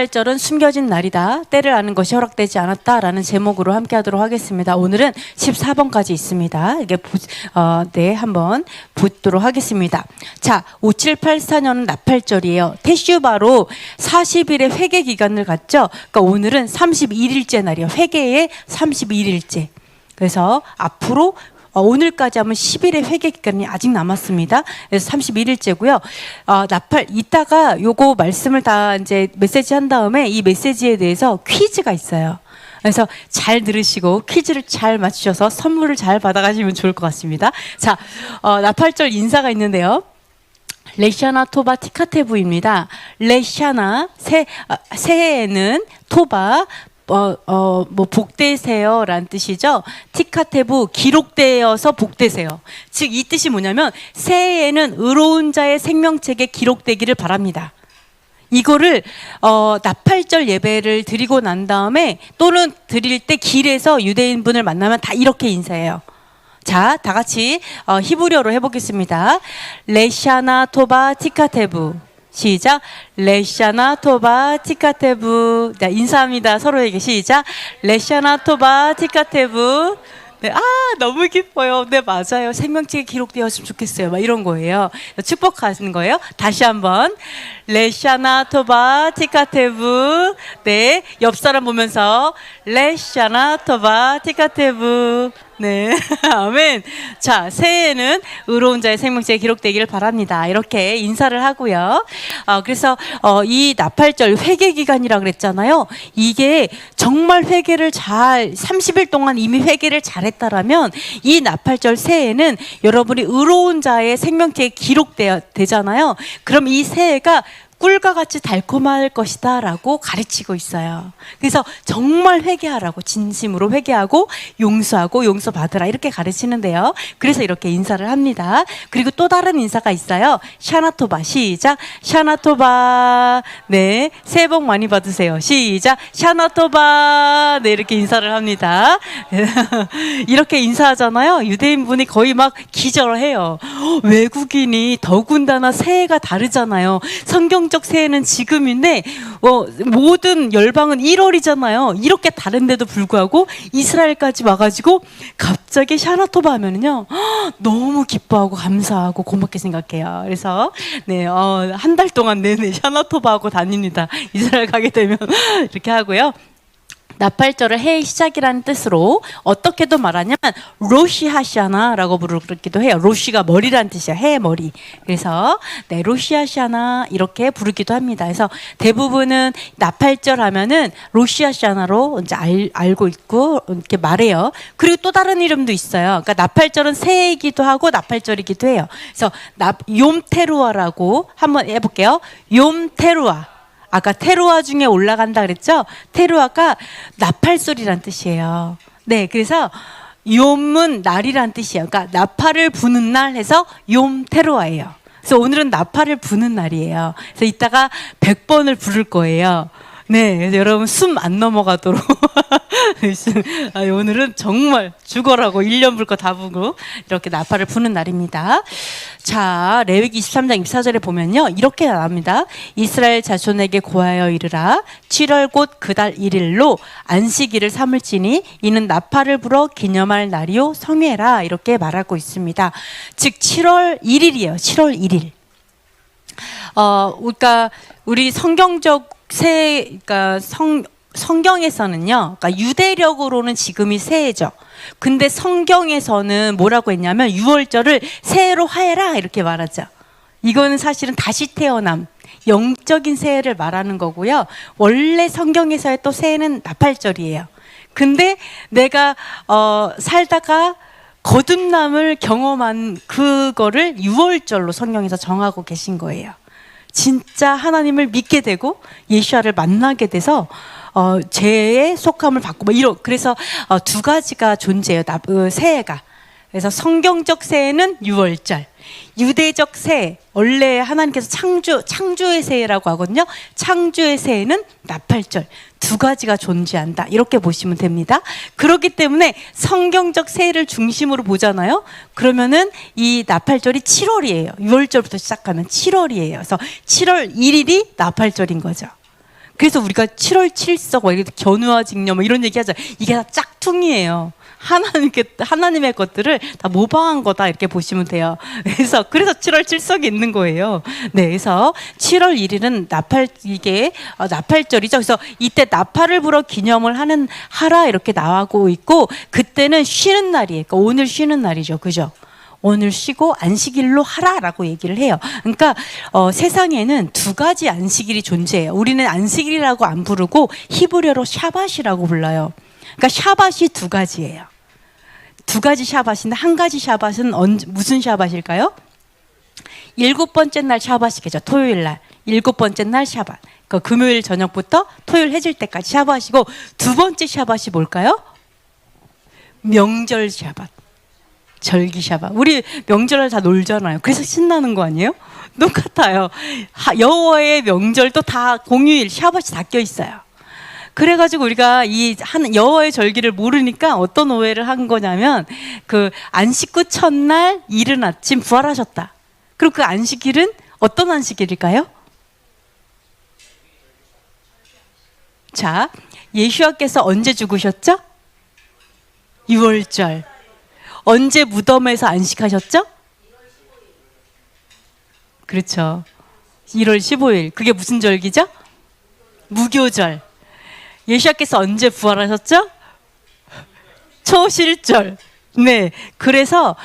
나팔절은 숨겨진 날이다. 때를 아는 것이 허락되지 않았다라는 제목으로 함께 하도록 하겠습니다. 오늘은 14번까지 있습니다. 이게 한번 보도록 하겠습니다. 자, 5784년은 나팔절이에요. 테슈바로 40일의 회개 기간을 갖죠. 그러니까 오늘은 31일째 날이에요. 회개의 31일째. 그래서 앞으로 오늘까지 하면 10일의 회개 기간이 아직 남았습니다. 그래서 31일째고요. 이따가 요거 말씀을 다 이제 메시지 한 다음에 이 메시지에 대해서 퀴즈가 있어요. 그래서 잘 들으시고 퀴즈를 잘 맞추셔서 선물을 잘 받아가시면 좋을 것 같습니다. 자, 나팔절 인사가 있는데요. 레샤나 토바 티카테부입니다. 레샤나 새해에는 토바 복되세요 라는 뜻이죠. 티카테부 기록되어서 복되세요. 즉 이 뜻이 뭐냐면 새해에는 의로운 자의 생명책에 기록되기를 바랍니다. 이거를 나팔절 예배를 드리고 난 다음에 또는 드릴 때 길에서 유대인분을 만나면 다 이렇게 인사해요. 자, 다 같이 히브리어로 해보겠습니다. 레샤나 토바 티카테부. 시작. 레샤나 토바 티카테부. 자, 인사합니다. 서로에게. 시작. 레샤나 토바 티카테부. 네, 너무 기뻐요. 네, 맞아요. 생명책에 기록되었으면 좋겠어요. 막 이런 거예요. 축복하시는 거예요. 다시 한번. 레샤나 토바 티카테부. 네, 옆 사람 보면서 레샤나 토바 티카테부. 네, 아멘. 자, 새해에는 의로운 자의 생명책에 기록되기를 바랍니다. 이렇게 인사를 하고요. 그래서 이 나팔절 회개 기간이라 그랬잖아요. 이게 정말 회개를 30일 동안 이미 회개를 잘했다라면 이 나팔절 새해에는 여러분이 의로운 자의 생명책에 기록되잖아요. 그럼 이 새해가 꿀과 같이 달콤할 것이다 라고 가르치고 있어요. 그래서 정말 회개하라고, 진심으로 회개하고 용서하고 용서받으라 이렇게 가르치는데요. 그래서 이렇게 인사를 합니다. 그리고 또 다른 인사가 있어요. 샤나토바. 시작. 샤나토바. 네, 새해 복 많이 받으세요. 시작. 샤나토바. 네, 이렇게 인사를 합니다. 이렇게 인사하잖아요. 유대인분이 거의 막 기절해요. 외국인이 더군다나 새해가 다르잖아요. 성경적 새해는 지금인데 모든 열방은 1월이잖아요. 이렇게 다른데도 불구하고 이스라엘까지 와가지고 갑자기 샤나토바 하면은요 너무 기뻐하고 감사하고 고맙게 생각해요. 그래서 네, 한 달 동안 내내 샤나토바 하고 다닙니다. 이스라엘 가게 되면 이렇게 하고요. 나팔절을 해의 시작이라는 뜻으로 어떻게도 말하냐면 로시하샤나라고 부르기도 해요. 로시가 머리라는 뜻이야. 해의 머리. 그래서 네, 로시하샤나 이렇게 부르기도 합니다. 그래서 대부분은 나팔절 하면은 로시하샤나로 이제 알고 있고 이렇게 말해요. 그리고 또 다른 이름도 있어요. 그러니까 나팔절은 새해이기도 하고 나팔절이기도 해요. 그래서 욤테루아라고 한번 해볼게요. 욤테루아. 아까 테루아 중에 올라간다 그랬죠? 테루아가 나팔소리란 뜻이에요. 네, 그래서 욤은 날이란 뜻이에요. 그러니까 나팔을 부는 날 해서 욤테루아예요. 그래서 오늘은 나팔을 부는 날이에요. 그래서 이따가 100번을 부를 거예요. 네, 그래서 여러분 숨 안 넘어가도록 오늘은 정말 죽어라고 1년 불 거 다 부고 이렇게 나팔을 부는 날입니다. 자, 레위기 23장 24절에 보면요 이렇게 나옵니다. 이스라엘 자손에게 고하여 이르라. 7월 곧 그 달 1일로 안식일을 삼을지니 이는 나팔을 불어 기념할 날이요 성회라 이렇게 말하고 있습니다. 즉 7월 1일이에요. 7월 1일. 그러니까 우리 성경적 그러니까 성경에서는요, 그러니까 유대력으로는 지금이 새해죠. 근데 성경에서는 뭐라고 했냐면 6월절을 새해로 하여라 이렇게 말하죠. 이거는 사실은 다시 태어남, 영적인 새해를 말하는 거고요. 원래 성경에서의 또 새해는 나팔절이에요. 근데 내가 살다가 거듭남을 경험한 그거를 6월절로 성경에서 정하고 계신 거예요. 진짜 하나님을 믿게 되고 예수와를 만나게 돼서 죄의 속함을 받고 그래서 두 가지가 존재해요. 새해가. 그래서 성경적 새해는 6월절, 유대적 새해, 원래 하나님께서 창조의 새해라고 하거든요. 창조의 새해는 나팔절. 두 가지가 존재한다. 이렇게 보시면 됩니다. 그렇기 때문에 성경적 새해를 중심으로 보잖아요. 그러면은 이 나팔절이 7월이에요. 6월절부터 시작하면 7월이에요. 그래서 7월 1일이 나팔절인 거죠. 그래서 우리가 7월 7석 뭐 이렇게 견우와직녀 뭐 이런 얘기하죠. 이게 다 짝퉁이에요. 하나님의 것들을 다 모방한 거다 이렇게 보시면 돼요. 그래서 7월 7석이 있는 거예요. 네, 그래서 7월 1일은 나팔절이죠. 그래서 이때 나팔을 불어 기념을 하라 이렇게 나오고 있고, 그때는 쉬는 날이에요. 그러니까 오늘 쉬는 날이죠, 그죠? 오늘 쉬고 안식일로 하라라고 얘기를 해요. 그러니까 세상에는 두 가지 안식일이 존재해요. 우리는 안식일이라고 안 부르고 히브리어로 샤밧이라고 불러요. 그러니까 샤밧이 두 가지예요. 두 가지 샤밧인데, 한 가지 샤밧은 무슨 샤밧일까요? 7번째 날 샤밧이겠죠. 토요일 날. 7번째 날 샤밧. 그 금요일 저녁부터 토요일 해질 때까지 샤밧이고, 두 번째 샤밧이 뭘까요? 명절 샤밧. 절기 샤밧. 우리 명절을 다 놀잖아요. 그래서 신나는 거 아니에요? 똑같아요. 여호와의 명절도 다 공휴일 샤밧이 다 껴 있어요. 그래가지고 우리가 여호와의 절기를 모르니까 어떤 오해를 한 거냐면, 그 안식구 첫날 이른 아침 부활하셨다. 그리고 그 안식일은 어떤 안식일일까요? 자, 예수와께서 언제 죽으셨죠? 6월절. 언제 무덤에서 안식하셨죠? 그렇죠. 1월 15일. 그게 무슨 절기죠? 무교절. 예수께서 언제 부활하셨죠? 초실절. 네. 그래서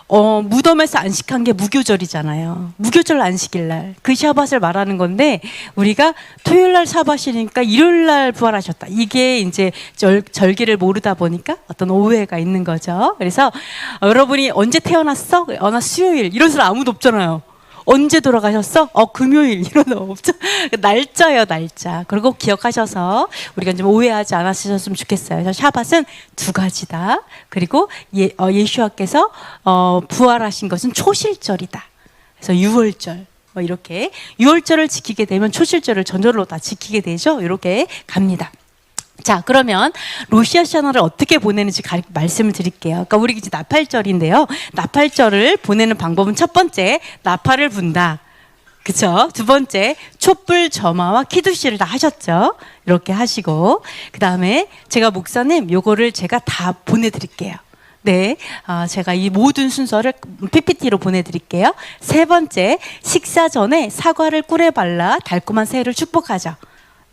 무덤에서 안식한 게 무교절이잖아요. 무교절 안식일 날. 그 샤밧을 말하는 건데, 우리가 토요일 날 샤밧이니까 일요일 날 부활하셨다. 이게 이제 절기를 모르다 보니까 어떤 오해가 있는 거죠. 그래서 여러분이 언제 태어났어? 나 수요일. 이런 사람 아무도 없잖아요. 언제 돌아가셨어? 금요일. 이런 거 없죠. 날짜예요, 날짜. 그리고 기억하셔서 우리가 좀 오해하지 않으셨으면 좋겠어요. 그래서 샤밧은 두 가지다. 그리고 예수와께서 부활하신 것은 초실절이다. 그래서 6월절. 뭐 이렇게 6월절을 지키게 되면 초실절을 전절로 다 지키게 되죠. 이렇게 갑니다. 자, 그러면 로시아샤나를 어떻게 보내는지 말씀을 드릴게요. 그러니까 우리 이제 나팔절인데요. 나팔절을 보내는 방법은, 첫 번째, 나팔을 분다. 그쵸? 두 번째, 촛불 점화와 키두시를 다 하셨죠? 이렇게 하시고, 그 다음에 제가 목사님, 요거를 제가 다 보내드릴게요. 네, 제가 이 모든 순서를 PPT로 보내드릴게요. 세 번째, 식사 전에 사과를 꿀에 발라 달콤한 새해를 축복하죠.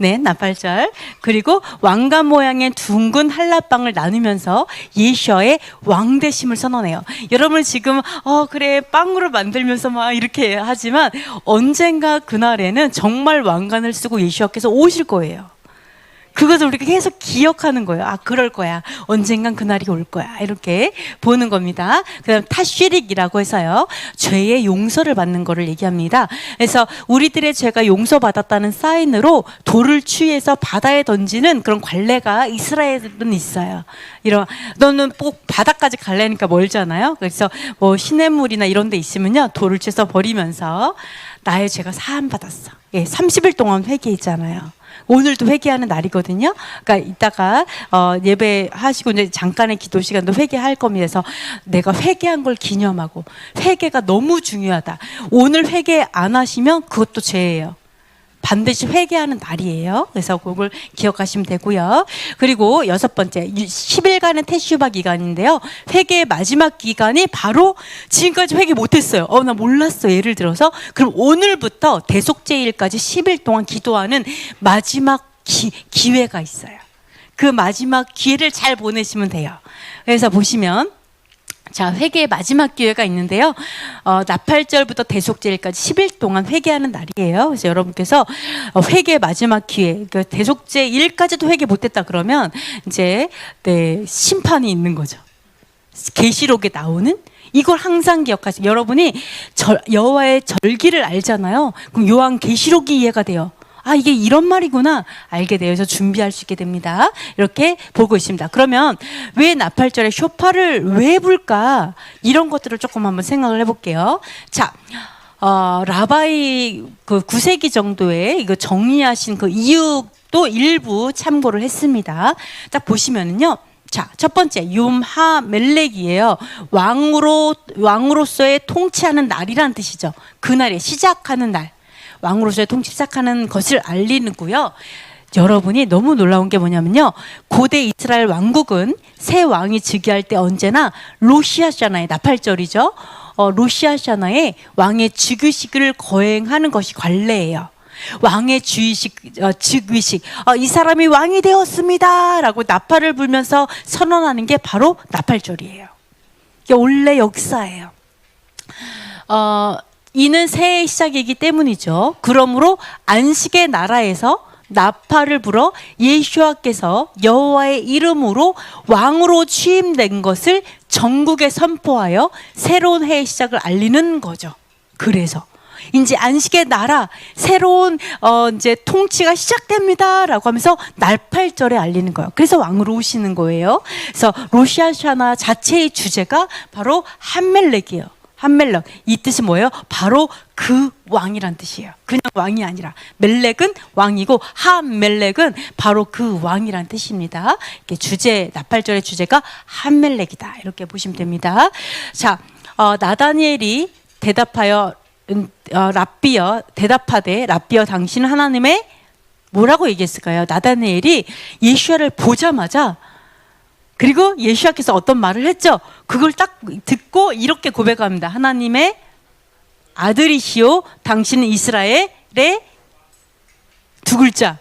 네, 나팔절. 그리고 왕관 모양의 둥근 한라빵을 나누면서 예수의 왕대심을 선언해요. 여러분 지금 그래 빵으로 만들면서 막 이렇게 하지만, 언젠가 그날에는 정말 왕관을 쓰고 예수께서 오실 거예요. 그것을 우리가 계속 기억하는 거예요. 그럴 거야. 언젠간 그날이 올 거야. 이렇게 보는 겁니다. 그 다음 타쉬릭이라고 해서요, 죄의 용서를 받는 거를 얘기합니다. 그래서 우리들의 죄가 용서받았다는 사인으로 돌을 취해서 바다에 던지는 그런 관례가 이스라엘은 있어요. 너는 꼭 바다까지 갈래니까 멀잖아요. 그래서 뭐 시냇물이나 이런 데 있으면요, 돌을 취해서 버리면서 나의 죄가 사함 받았어. 30일 동안 회개했잖아요. 오늘도 회개하는 날이거든요. 그러니까 이따가 예배하시고 이제 잠깐의 기도 시간도 회개할 겁니다. 그래서 내가 회개한 걸 기념하고, 회개가 너무 중요하다. 오늘 회개 안 하시면 그것도 죄예요. 반드시 회개하는 날이에요. 그래서 그걸 기억하시면 되고요. 그리고 6번째, 10일간의 테슈바 기간인데요. 회개의 마지막 기간이 바로 지금까지 회개 못했어요. 나 몰랐어. 예를 들어서 그럼 오늘부터 대속죄일까지 10일 동안 기도하는 마지막 기회가 있어요. 그 마지막 기회를 잘 보내시면 돼요. 그래서 보시면, 자, 회개의 마지막 기회가 있는데요. 나팔절부터 대속죄일까지 10일 동안 회개하는 날이에요. 그래서 여러분께서 회개의 마지막 기회, 그 대속죄일까지도 회개 못했다 그러면 이제 심판이 있는 거죠. 계시록에 나오는 이걸 항상 기억하시고, 여러분이 여호와의 절기를 알잖아요. 그럼 요한 계시록이 이해가 돼요. 이게 이런 말이구나 알게 되어서 준비할 수 있게 됩니다. 이렇게 보고 있습니다. 그러면 왜 나팔절에 쇼파를 왜 불까? 이런 것들을 조금 한번 생각을 해볼게요. 자, 라바이 그 9세기 정도에 이거 정리하신 그 이유도 일부 참고를 했습니다. 딱 보시면은요. 자, 첫 번째 욤하 멜렉이에요. 왕으로서의 통치하는 날이라는 뜻이죠. 그날에 시작하는 날. 왕으로서의 통치 시작하는 것을 알리는고요. 여러분이 너무 놀라운 게 뭐냐면요. 고대 이스라엘 왕국은 새 왕이 즉위할 때 언제나 로시아샤나의 나팔절이죠. 로시아샤나의 왕의 즉위식을 거행하는 것이 관례예요. 왕의 즉위식, 이 사람이 왕이 되었습니다라고 나팔을 불면서 선언하는 게 바로 나팔절이에요. 이게 원래 역사예요. 이는 새해의 시작이기 때문이죠. 그러므로 안식의 나라에서 나팔을 불어 예수와께서 여호와의 이름으로 왕으로 취임된 것을 전국에 선포하여 새로운 해의 시작을 알리는 거죠. 그래서 이제 안식의 나라, 새로운 이제 통치가 시작됩니다라고 하면서 나팔절에 알리는 거예요. 그래서 왕으로 오시는 거예요. 그래서 로시아샤나 자체의 주제가 바로 함멜렉이에요. 함멜렉, 이 뜻이 뭐예요? 바로 그 왕이란 뜻이에요. 그냥 왕이 아니라 멜렉은 왕이고 함멜렉은 바로 그 왕이란 뜻입니다. 이렇게 주제, 나팔절의 주제가 함멜렉이다, 이렇게 보시면 됩니다. 자, 나다니엘이 대답하여 대답하되 라삐어 당신은 하나님의 뭐라고 얘기했을까요? 나다니엘이 예수야를 보자마자, 그리고 예수야께서 어떤 말을 했죠? 그걸 딱 듣고 이렇게 고백합니다. 하나님의 아들이시오, 당신은 이스라엘의 두 글자.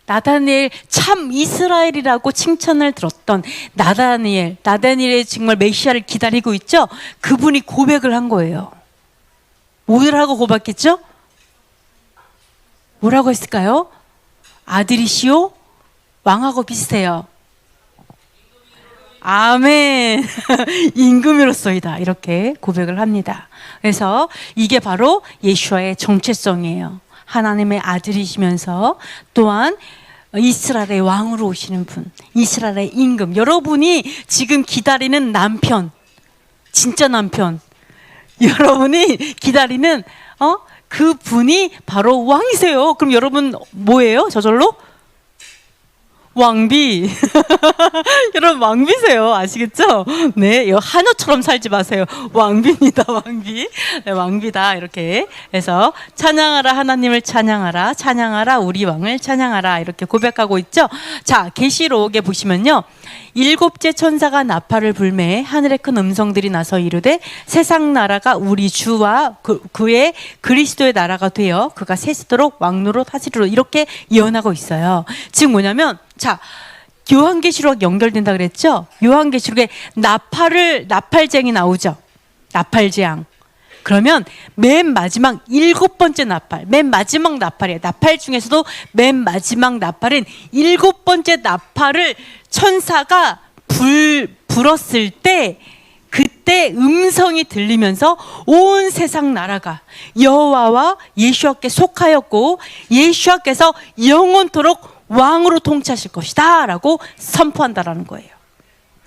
나다니엘, 참 이스라엘이라고 칭찬을 들었던 나다니엘의 정말 메시아를 기다리고 있죠? 그분이 고백을 한 거예요. 뭐라고 고백했죠? 뭐라고 했을까요? 아들이시오? 왕하고 비슷해요. 아멘. 임금으로서이다, 이렇게 고백을 합니다. 그래서 이게 바로 예수와의 정체성이에요. 하나님의 아들이시면서 또한 이스라엘의 왕으로 오시는 분, 이스라엘의 임금, 여러분이 지금 기다리는 남편, 진짜 남편, 여러분이 기다리는 그 분이 바로 왕이세요. 그럼 여러분 뭐예요? 저절로? 왕비. 여러분 왕비세요. 아시겠죠? 네, 하녀처럼 살지 마세요. 왕비입니다. 왕비. 네, 왕비다, 이렇게 해서 찬양하라, 하나님을 찬양하라, 찬양하라, 우리 왕을 찬양하라, 이렇게 고백하고 있죠. 자, 계시록에 보시면요, 일곱째 천사가 나팔을 불매 하늘에 큰 음성들이 나서 이르되 세상 나라가 우리 주와 그의 그리스도의 나라가 되어 그가 세시도록 왕노릇 하시리로, 이렇게 예언하고 있어요. 즉 뭐냐면, 자, 요한계시록 연결된다 그랬죠? 요한계시록에 나팔쟁이 나오죠? 나팔재앙. 그러면 맨 마지막 7번째 나팔, 맨 마지막 나팔이에요. 나팔 중에서도 맨 마지막 나팔은 7번째 나팔을 천사가 불었을 때, 그때 음성이 들리면서 온 세상 나라가 여호와와 예수와께 속하였고 예수와께서 영원토록 왕으로 통치하실 것이다 라고 선포한다라는 거예요.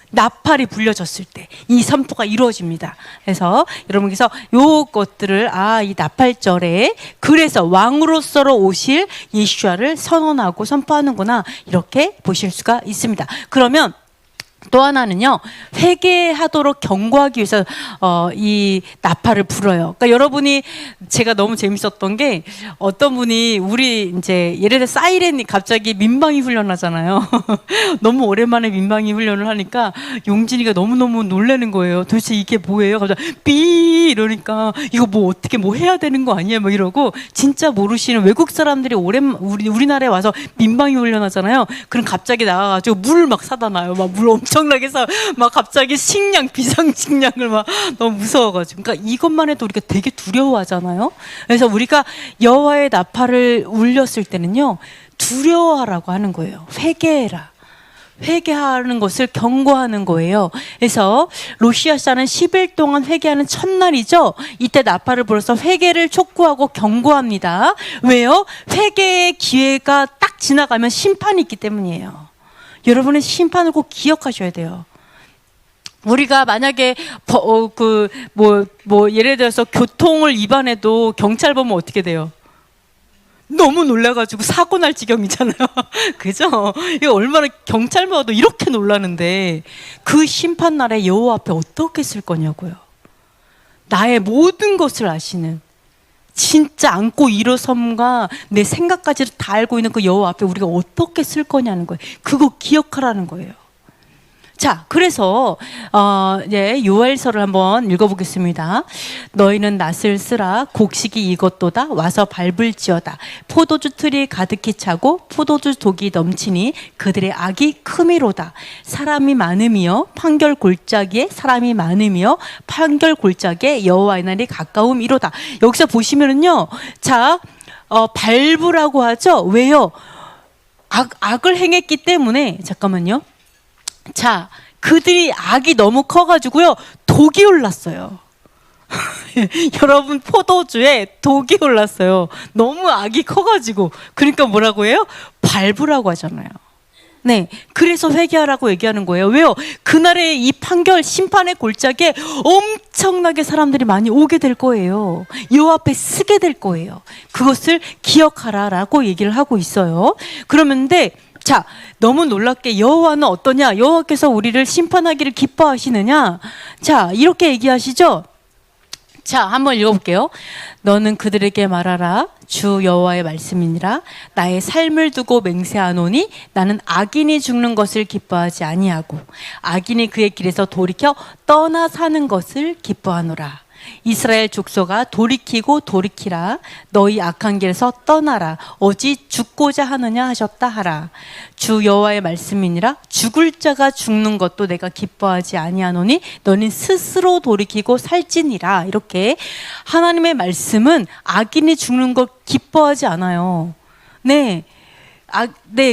나팔이 불려졌을 때 이 선포가 이루어집니다. 그래서 여러분께서 요것들을, 이 나팔절에 그래서 왕으로서로 오실 예수와를 선언하고 선포하는구나, 이렇게 보실 수가 있습니다. 그러면 또 하나는요, 회개하도록 경고하기 위해서 이 나팔을 불어요. 그러니까 여러분이, 제가 너무 재밌었던 게, 어떤 분이 우리 이제 예를 들어 사이렌이 갑자기 민방위 훈련하잖아요. 너무 오랜만에 민방위 훈련을 하니까 용진이가 너무너무 놀라는 거예요. 도대체 이게 뭐예요? 갑자기 삐 이러니까 이거 뭐 어떻게 뭐 해야 되는 거 아니에요? 뭐 이러고, 진짜 모르시는 외국 사람들이 우리나라에 와서 민방위 훈련하잖아요. 그럼 갑자기 나가가지고 물 막 사다 놔요. 막 물 엄청나게 해서 막 갑자기 식량, 비상식량을 막 너무 무서워가지고. 그러니까 이것만 해도 우리가 되게 두려워하잖아요. 그래서 우리가 여호와의 나팔을 울렸을 때는요, 두려워하라고 하는 거예요. 회개해라. 회개하는 것을 경고하는 거예요. 그래서 로시아샤는 10일 동안 회개하는 첫날이죠. 이때 나팔을 불어서 회개를 촉구하고 경고합니다. 왜요? 회개의 기회가 딱 지나가면 심판이 있기 때문이에요. 여러분은 심판을 꼭 기억하셔야 돼요. 우리가 만약에 예를 들어서 교통을 위반해도 경찰 보면 어떻게 돼요? 너무 놀라가지고 사고 날 지경이잖아요. 그죠? 이거 얼마나, 경찰만 와도 이렇게 놀라는데 그 심판날에 여호와 앞에 어떻게 쓸 거냐고요. 나의 모든 것을 아시는, 진짜 안고 일어섬과 내 생각까지를 다 알고 있는 그 여호와 앞에 우리가 어떻게 쓸 거냐는 거예요. 그거 기억하라는 거예요. 자, 그래서 요엘서를 한번 읽어보겠습니다. 너희는 낫을 쓰라. 곡식이 익었도다. 와서 밟을지어다. 포도주 틀이 가득히 차고 포도주 독이 넘치니 그들의 악이 크미로다. 사람이 많음이여 판결 골짜기에 사람이 많음이여 판결 골짜기에 여호와의 날이 가까움이로다. 여기서 보시면은요, 자, 밟으라고 하죠. 왜요? 악을 행했기 때문에. 잠깐만요. 자, 그들이 악이 너무 커가지고요, 독이 올랐어요. 여러분, 포도주에 독이 올랐어요. 너무 악이 커가지고. 그러니까 뭐라고 해요? 밟으라고 하잖아요. 네, 그래서 회개하라고 얘기하는 거예요. 왜요? 그날의 이 판결, 심판의 골짜기에 엄청나게 사람들이 많이 오게 될 거예요. 여호와 앞에 쓰게 될 거예요. 그것을 기억하라라고 얘기를 하고 있어요. 그러는데 자, 너무 놀랍게 여호와는 어떠냐? 여호와께서 우리를 심판하기를 기뻐하시느냐? 자, 이렇게 얘기하시죠. 자, 한번 읽어볼게요. 너는 그들에게 말하라. 주 여호와의 말씀이니라. 나의 삶을 두고 맹세하노니 나는 악인이 죽는 것을 기뻐하지 아니하고 악인이 그의 길에서 돌이켜 떠나 사는 것을 기뻐하노라. 이스라엘 족속아 돌이키고 돌이키라. 너희 악한 길에서 떠나라. 어찌 죽고자 하느냐 하셨다 하라. 주 여호와의 말씀이니라. 죽을 자가 죽는 것도 내가 기뻐하지 아니하노니 너는 스스로 돌이키고 살지니라. 이렇게 하나님의 말씀은 악인이 죽는 것 기뻐하지 않아요. 네,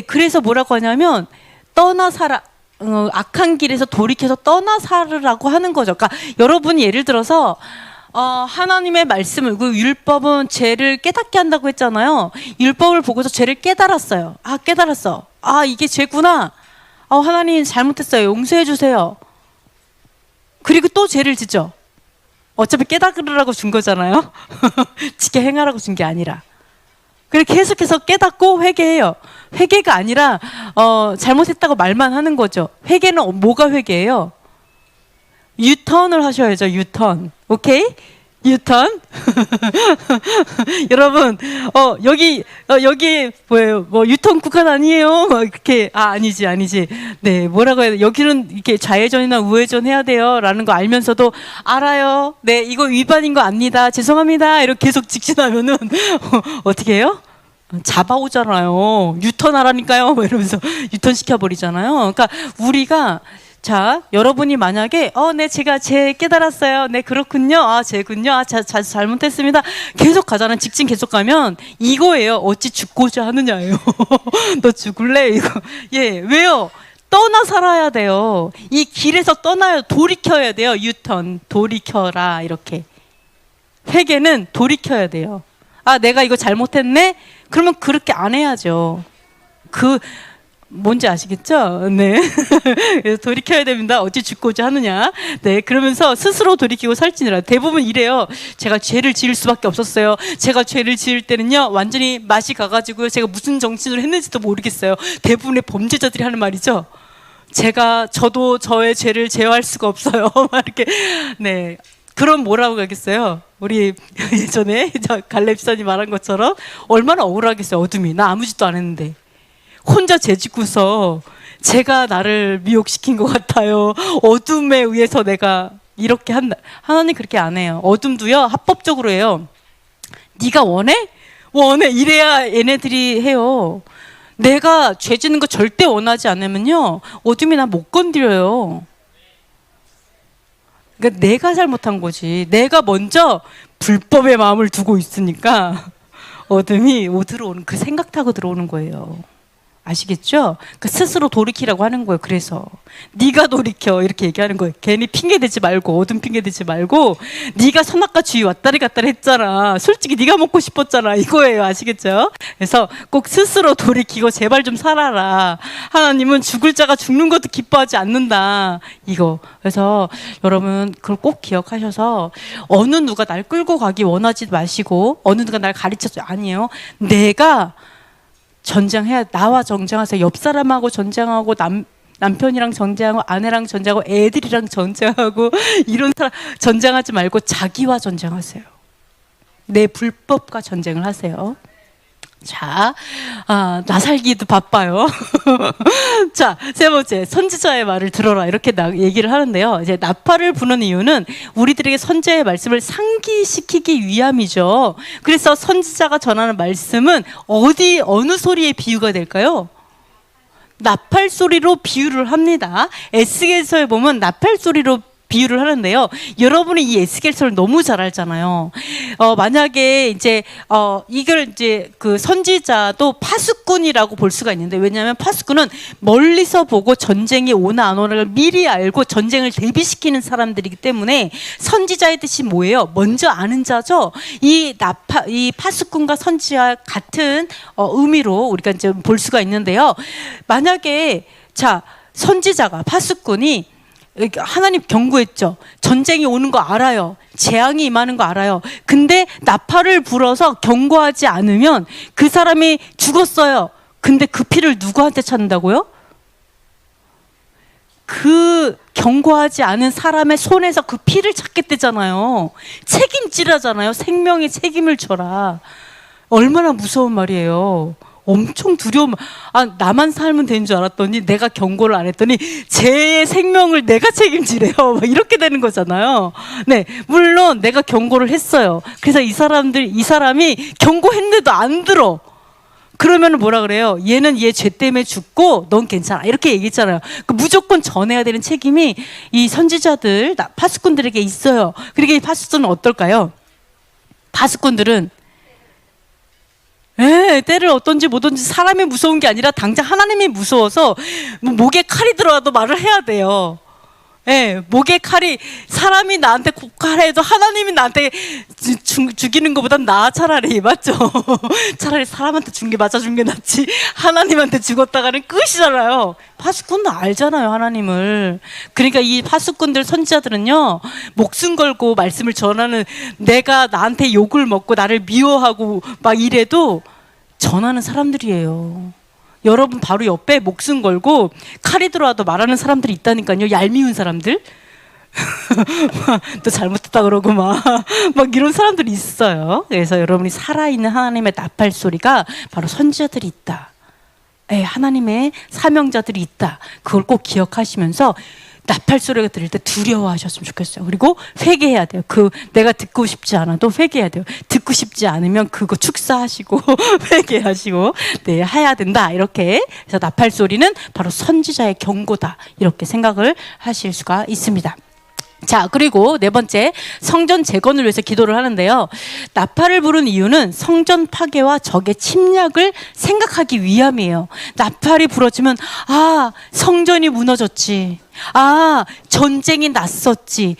그래서 뭐라고 하냐면 떠나 살아. 악한 길에서 돌이켜서 떠나 살으라고 하는 거죠. 그러니까 여러분이 예를 들어서 하나님의 말씀을, 그 율법은 죄를 깨닫게 한다고 했잖아요. 율법을 보고서 죄를 깨달았어요. 깨달았어. 이게 죄구나. 하나님 잘못했어요. 용서해 주세요. 그리고 또 죄를 짓죠. 어차피 깨달으라고 준 거잖아요. 지게 행하라고 준 게 아니라. 그렇게 계속해서 깨닫고 회개해요. 회개가 아니라 잘못했다고 말만 하는 거죠. 회개는 뭐가 회개예요? 유턴을 하셔야죠. 유턴. 오케이? 유턴. 여러분, 여기 뭐예요? 뭐 유턴 국한 아니에요? 이렇게 아니지. 네, 뭐라고 해야 돼? 여기는 이렇게 좌회전이나 우회전 해야 돼요라는 거 알면서도 알아요. 네, 이거 위반인 거 압니다. 죄송합니다. 이렇게 계속 직진하면은 어떻게 해요? 잡아오잖아요. 유턴하라니까요. 이러면서 유턴 시켜버리잖아요. 그러니까 우리가 자, 여러분이 만약에 네, 제가 죄 깨달았어요. 네, 그렇군요. 죄군요. 잘못했습니다. 계속 가잖아요. 직진 계속 가면 이거예요. 어찌 죽고자 하느냐예요. 너 죽을래? 이거. 예, 왜요? 떠나 살아야 돼요. 이 길에서 떠나요. 돌이켜야 돼요. 유턴. 돌이켜라. 이렇게. 회개는 돌이켜야 돼요. 내가 이거 잘못했네? 그러면 그렇게 안 해야죠. 뭔지 아시겠죠? 네. 그래서 돌이켜야 됩니다. 어찌 죽고자 하느냐. 네. 그러면서 스스로 돌이키고 살지니라. 대부분 이래요. 제가 죄를 지을 수밖에 없었어요. 제가 죄를 지을 때는요, 완전히 맛이 가가지고요, 제가 무슨 정신으로 했는지도 모르겠어요. 대부분의 범죄자들이 하는 말이죠. 저도 저의 죄를 제어할 수가 없어요. 막 이렇게. 네. 그럼 뭐라고 하겠어요? 우리 예전에 갈렙선이 말한 것처럼 얼마나 억울하겠어요. 어둠이. 나 아무 짓도 안 했는데. 혼자 죄짓고서 제가 나를 미혹시킨 것 같아요. 어둠에 의해서 내가 이렇게 한다. 하나님 그렇게 안 해요. 어둠도요, 합법적으로 해요. 네가 원해? 이래야 얘네들이 해요. 내가 죄 짓는 거 절대 원하지 않으면요, 어둠이 나 못 건드려요. 그러니까 내가 잘못한 거지. 내가 먼저 불법의 마음을 두고 있으니까 어둠이 들어오는, 그 생각 타고 들어오는 거예요. 아시겠죠? 그 스스로 돌이키라고 하는 거예요. 그래서 네가 돌이켜 이렇게 얘기하는 거예요. 괜히 핑계 대지 말고, 어둠 핑계 대지 말고, 네가 선악과 주의 왔다리 갔다리 했잖아. 솔직히 네가 먹고 싶었잖아. 이거예요. 아시겠죠? 그래서 꼭 스스로 돌이키고 제발 좀 살아라. 하나님은 죽을 자가 죽는 것도 기뻐하지 않는다. 이거. 그래서 여러분 그걸 꼭 기억하셔서 어느 누가 날 끌고 가기 원하지 마시고, 어느 누가 날 가르쳐줘. 아니에요. 내가 전쟁해야, 나와 전쟁하세요. 옆 사람하고 전쟁하고, 남편이랑 전쟁하고, 아내랑 전쟁하고, 애들이랑 전쟁하고, 이런 사람 전쟁하지 말고 자기와 전쟁하세요. 내 불법과 전쟁을 하세요. 자, 나 살기도 바빠요. 자, 세 번째, 선지자의 말을 들어라. 이렇게 얘기를 하는데요. 이제 나팔을 부는 이유는 우리들에게 선지자의 말씀을 상기시키기 위함이죠. 그래서 선지자가 전하는 말씀은 어느 소리의 비유가 될까요? 나팔 소리로 비유를 합니다. 에스겔서에 보면 나팔 소리로 비유를 하는데요. 여러분이 이 에스겔서를 너무 잘 알잖아요. 만약에 이제 이걸 이제 그 선지자도 파수꾼이라고 볼 수가 있는데, 왜냐하면 파수꾼은 멀리서 보고 전쟁이 오나 안 오나를 미리 알고 전쟁을 대비시키는 사람들이기 때문에 선지자의 뜻이 뭐예요? 먼저 아는 자죠. 이 파수꾼과 선지자 같은 의미로 우리가 이제 볼 수가 있는데요. 만약에 자, 선지자가 파수꾼이 하나님 경고했죠. 전쟁이 오는 거 알아요. 재앙이 임하는 거 알아요. 근데 나팔을 불어서 경고하지 않으면 그 사람이 죽었어요. 근데 그 피를 누구한테 찾는다고요? 그 경고하지 않은 사람의 손에서 그 피를 찾겠대잖아요. 책임지라잖아요. 생명의 책임을 져라. 얼마나 무서운 말이에요. 엄청 두려움. 나만 살면 되는 줄 알았더니 내가 경고를 안 했더니 제 생명을 내가 책임지래요. 이렇게 되는 거잖아요. 네, 물론 내가 경고를 했어요. 그래서 이 사람이 경고했는데도 안 들어. 그러면 뭐라 그래요? 얘는 얘 죄 때문에 죽고 넌 괜찮아. 이렇게 얘기했잖아요. 무조건 전해야 되는 책임이 이 선지자들, 파수꾼들에게 있어요. 그러니까 이 파수꾼은 어떨까요? 파수꾼들은 때를 어떤지 뭐든지 사람이 무서운 게 아니라 당장 하나님이 무서워서 목에 칼이 들어와도 말을 해야 돼요. 목에 칼이, 사람이 나한테 칼해도 하나님이 나한테 죽이는 것보단 나아, 차라리. 맞죠? 차라리 사람한테 맞아준 게 낫지 하나님한테 죽었다가는 끝이잖아요. 파수꾼도 알잖아요, 하나님을. 그러니까 이 파수꾼들, 선지자들은요, 목숨 걸고 말씀을 전하는, 내가 나한테 욕을 먹고 나를 미워하고 막 이래도 전하는 사람들이에요. 여러분 바로 옆에 목숨 걸고 칼이 들어와도 말하는 사람들이 있다니까요. 얄미운 사람들. 또 잘못했다 그러고 막 이런 사람들이 있어요. 그래서 여러분이 살아있는 하나님의 나팔 소리가 바로 선지자들이 있다. 하나님의 사명자들이 있다. 그걸 꼭 기억하시면서 나팔 소리가 들릴 때 두려워하셨으면 좋겠어요. 그리고 회개해야 돼요. 내가 듣고 싶지 않아도 회개해야 돼요. 듣고 싶지 않으면 그거 축사하시고 회개하시고 해야 된다. 이렇게. 그래서 나팔 소리는 바로 선지자의 경고다. 이렇게 생각을 하실 수가 있습니다. 자, 그리고 네 번째, 성전 재건을 위해서 기도를 하는데요. 나팔을 부른 이유는 성전 파괴와 적의 침략을 생각하기 위함이에요. 나팔이 불어지면 성전이 무너졌지. 전쟁이 났었지.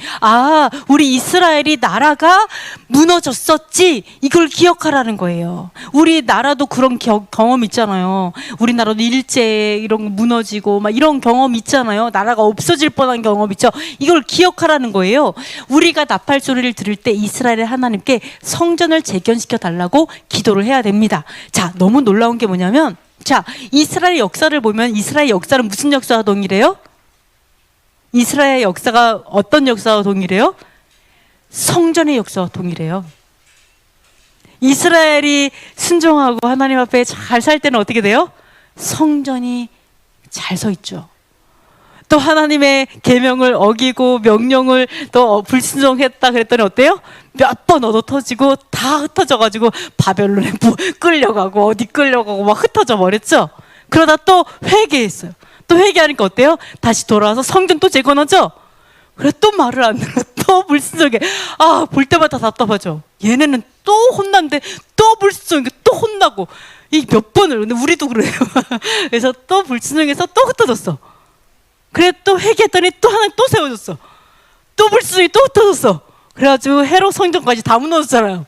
우리 이스라엘이 나라가 무너졌었지. 이걸 기억하라는 거예요. 우리 나라도 그런 경험 있잖아요. 우리나라도 일제 이런 거 무너지고 막 이런 경험 있잖아요. 나라가 없어질 뻔한 경험 있죠. 이걸 기억하라는 거예요. 우리가 나팔 소리를 들을 때 이스라엘의 하나님께 성전을 재건시켜 달라고 기도를 해야 됩니다. 자, 너무 놀라운 게 뭐냐면, 자, 이스라엘 역사를 보면 이스라엘 역사는 무슨 역사와 동일해요? 이스라엘 역사가 어떤 역사와 동일해요? 성전의 역사와 동일해요. 이스라엘이 순종하고 하나님 앞에 잘 살 때는 어떻게 돼요? 성전이 잘 서 있죠. 또 하나님의 계명을 어기고 명령을 또 불순종했다 그랬더니 어때요? 몇 번 얻어 터지고 다 흩어져가지고 바벨론에 끌려가고 어디 끌려가고 막 흩어져 버렸죠. 그러다 또 회개했어요. 또 회개하니까 어때요? 다시 돌아와서 성전 또 재건하죠? 그래, 또 말을 안 들어. 또 불순종해. 볼 때마다 답답하죠. 얘네는 또 혼난데 또 불순종해. 또 혼나고. 이 몇 번을. 근데 우리도 그래요. 그래서 또 불순종해서 또 흩어졌어. 그래, 또 회개했더니 또 하나 또 세워졌어. 또 불순종이 또 흩어졌어. 그래가지고 헤롯 성전까지 다 무너졌잖아요.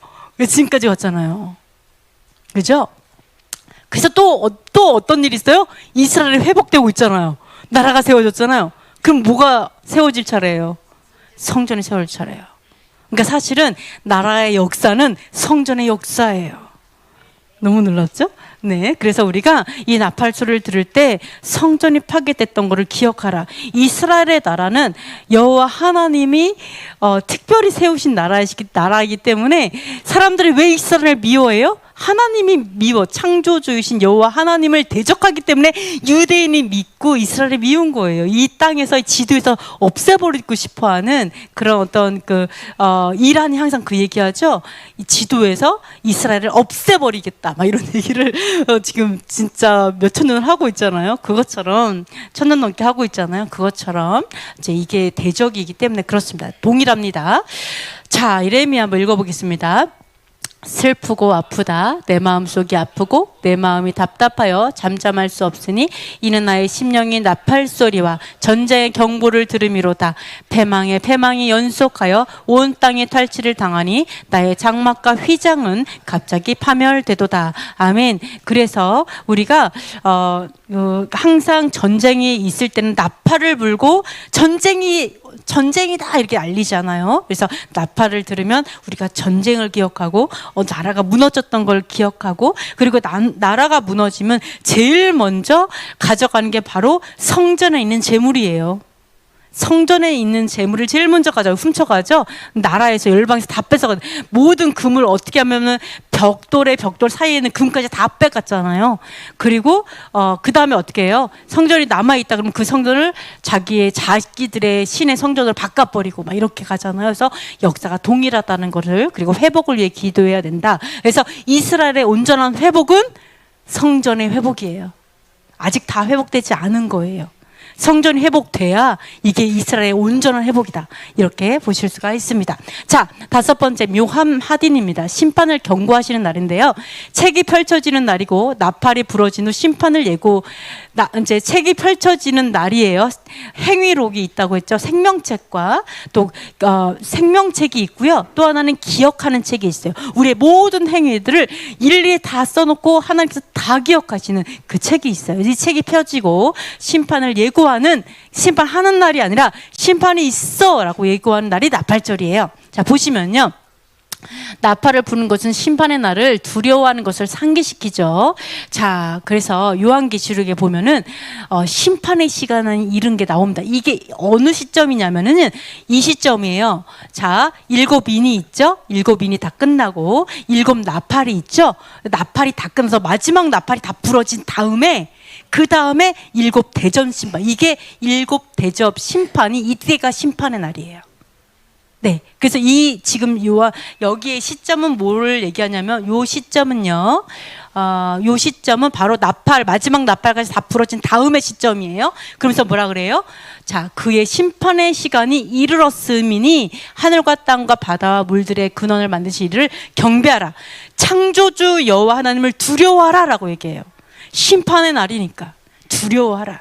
지금까지 왔잖아요. 그죠? 그래서 또 어떤 일이 있어요? 이스라엘이 회복되고 있잖아요. 나라가 세워졌잖아요. 그럼 뭐가 세워질 차례예요? 성전이 세워질 차례예요. 그러니까 사실은 나라의 역사는 성전의 역사예요. 너무 놀랍죠? 네. 그래서 우리가 이 나팔 소리를 들을 때 성전이 파괴됐던 것을 기억하라. 이스라엘의 나라는 여호와 하나님이 특별히 세우신 나라이기 때문에 사람들이 왜 이스라엘을 미워해요? 하나님이 미워, 창조주이신 여호와 하나님을 대적하기 때문에 유대인이 믿고 이스라엘이 미운 거예요. 이 땅에서 지도에서 없애버리고 싶어하는 그런 어떤 이란이 항상 그 얘기하죠. 이 지도에서 이스라엘을 없애버리겠다, 막 이런 얘기를 지금 진짜 몇천 년을 하고 있잖아요. 그것처럼 1000년 넘게 하고 있잖아요. 그것처럼 이제 이게 대적이기 때문에 그렇습니다. 동일합니다. 자, 예레미야 한번 읽어보겠습니다. 슬프고 아프다. 내 마음속이 아프고 내 마음이 답답하여 잠잠할 수 없으니 이는 나의 심령이 나팔소리와 전쟁의 경보를 들음이로다. 패망이 연속하여 온 땅에 탈취를 당하니 나의 장막과 휘장은 갑자기 파멸되도다. 아멘. 그래서 우리가 항상 전쟁이 있을 때는 나팔을 불고 전쟁이다 이렇게 알리잖아요. 그래서 나팔을 들으면 우리가 전쟁을 기억하고 나라가 무너졌던 걸 기억하고, 그리고 나라가 무너지면 제일 먼저 가져가는 게 바로 성전에 있는 재물이에요. 성전에 있는 재물을 제일 먼저 훔쳐가죠. 나라에서 열방에서 다 뺏어가. 모든 금을 어떻게 하면은 벽돌 사이에 있는 금까지 다 뺏갔잖아요. 그리고 그 다음에 어떻게 해요? 성전이 남아 있다 그러면 그 성전을 자기들의 신의 성전으로 바꿔버리고 막 이렇게 가잖아요. 그래서 역사가 동일하다는 것을, 그리고 회복을 위해 기도해야 된다. 그래서 이스라엘의 온전한 회복은 성전의 회복이에요. 아직 다 회복되지 않은 거예요. 성전이 회복돼야 이게 이스라엘의 온전한 회복이다, 이렇게 보실 수가 있습니다. 자, 5번째 묘함 하딘입니다. 심판을 경고하시는 날인데요. 책이 펼쳐지는 날이고 나팔이 부러진 후 심판을 이제 책이 펼쳐지는 날이에요. 행위록이 있다고 했죠. 생명책과 또 생명책이 있고요. 또 하나는 기억하는 책이 있어요. 우리의 모든 행위들을 일일이 다 써놓고 하나님께서 다 기억하시는 그 책이 있어요. 이 책이 펴지고 심판을 심판하는 날이 아니라 심판이 있어 라고 예고하는 날이 나팔절이에요. 자, 보시면요. 나팔을 부는 것은 심판의 날을 두려워하는 것을 상기시키죠. 자, 그래서 요한계시록에 보면은 심판의 시간은 이른 게 나옵니다. 이게 어느 시점이냐면은 이 시점이에요. 자, 7인이 있죠. 7인이 다 끝나고 7 나팔이 있죠. 나팔이 다 끝나서 마지막 나팔이 다 부러진 다음에 그 다음에 7 대전 심판, 이게 7 대접 심판이, 이때가 심판의 날이에요. 네, 그래서 지금 여기에 시점은 뭘 얘기하냐면, 요 시점은요, 요 시점은 바로 마지막 나팔까지 다 부러진 다음의 시점이에요. 그러면서 뭐라 그래요? 자, 그의 심판의 시간이 이르렀음이니 하늘과 땅과 바다와 물들의 근원을 만드신 이를 경배하라. 창조주 여호와 하나님을 두려워하라 라고 얘기해요. 심판의 날이니까 두려워하라.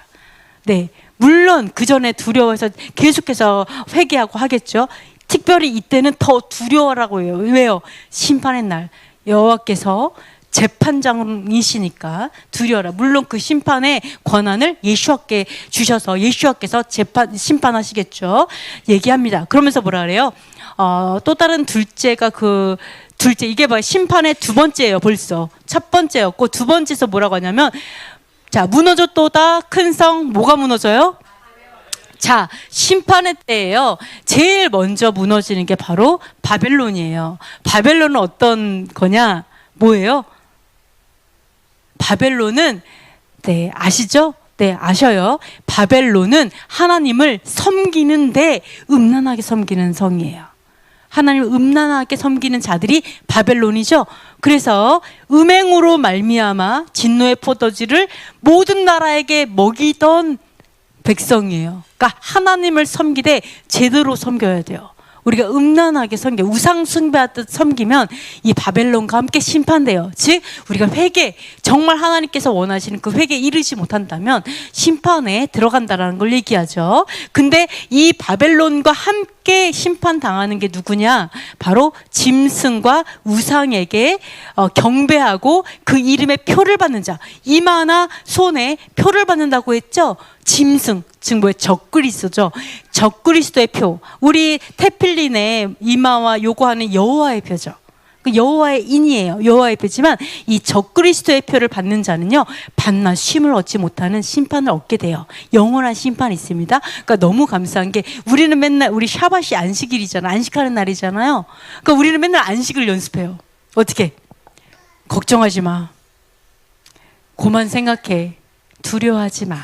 네, 물론 그 전에 두려워해서 계속해서 회개하고 하겠죠. 특별히 이때는 더 두려워라고 해요. 왜요? 심판의 날, 여호와께서 재판장이시니까 두려워라. 물론 그 심판의 권한을 예수와께 주셔서 예수와께서 심판하시겠죠. 얘기합니다. 그러면서 뭐라 그래요? 또 다른 둘째가 이게 봐요. 심판의 2번째예요. 벌써 첫 번째였고 2번째에서 뭐라고 하냐면, 자, 무너졌도다 큰 성. 뭐가 무너져요? 자, 심판의 때예요. 제일 먼저 무너지는 게 바로 바벨론이에요. 바벨론은 어떤 거냐? 뭐예요? 바벨론은, 네, 아시죠? 네, 아셔요. 바벨론은 하나님을 섬기는데 음란하게 섬기는 성이에요. 하나님을 음란하게 섬기는 자들이 바벨론이죠. 그래서 음행으로 말미암아 진노의 포도주를 모든 나라에게 먹이던 백성이에요. 그러니까 하나님을 섬기되 제대로 섬겨야 돼요. 우리가 음란하게 우상 숭배하듯 섬기면 이 바벨론과 함께 심판돼요. 즉 우리가 정말 하나님께서 원하시는 그 회개에 이르지 못한다면 심판에 들어간다라는 걸 얘기하죠. 근데 이 바벨론과 함께 심판당하는 게 누구냐? 바로 짐승과 우상에게 경배하고 그 이름의 표를 받는 자, 이마나 손에 표를 받는다고 했죠. 짐승, 즉 뭐예요? 적그리스도죠. 적그리스도의 표. 우리 테필린의 이마와 요구하는 여호와의 표죠. 그 여호와의 인이에요. 여호와의 표지만 이 적그리스도의 표를 받는 자는요, 밤낮 쉼을 얻지 못하는 심판을 얻게 돼요. 영원한 심판이 있습니다. 그러니까 너무 감사한 게 우리는 맨날 우리 샤밧이 안식일이잖아. 안식하는 날이잖아요. 그러니까 우리는 맨날 안식을 연습해요. 어떻게? 걱정하지 마. 고만 생각해. 두려워하지 마.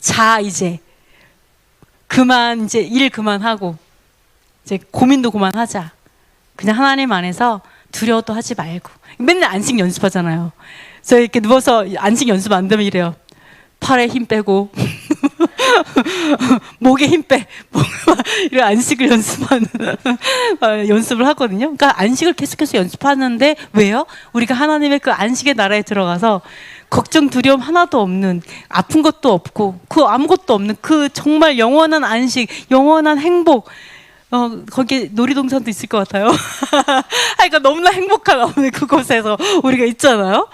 자, 이제 그만, 이제 일 그만하고 이제 고민도 그만하자. 그냥 하나님 안에서 두려워도 하지 말고. 맨날 안식 연습하잖아요. 그래서 이렇게 누워서 안식 연습 안 되면 이래요. 팔에 힘 빼고 목에 힘 빼. 이런 안식을 연습을 하거든요. 그러니까 안식을 계속해서 연습하는데 왜요? 우리가 하나님의 그 안식의 나라에 들어가서 걱정 두려움 하나도 없는, 아픈 것도 없고 그 아무것도 없는 그 정말 영원한 안식, 영원한 행복, 거기에 놀이동산도 있을 것 같아요. 그러니까 너무나 행복한 그곳에서 우리가 있잖아요.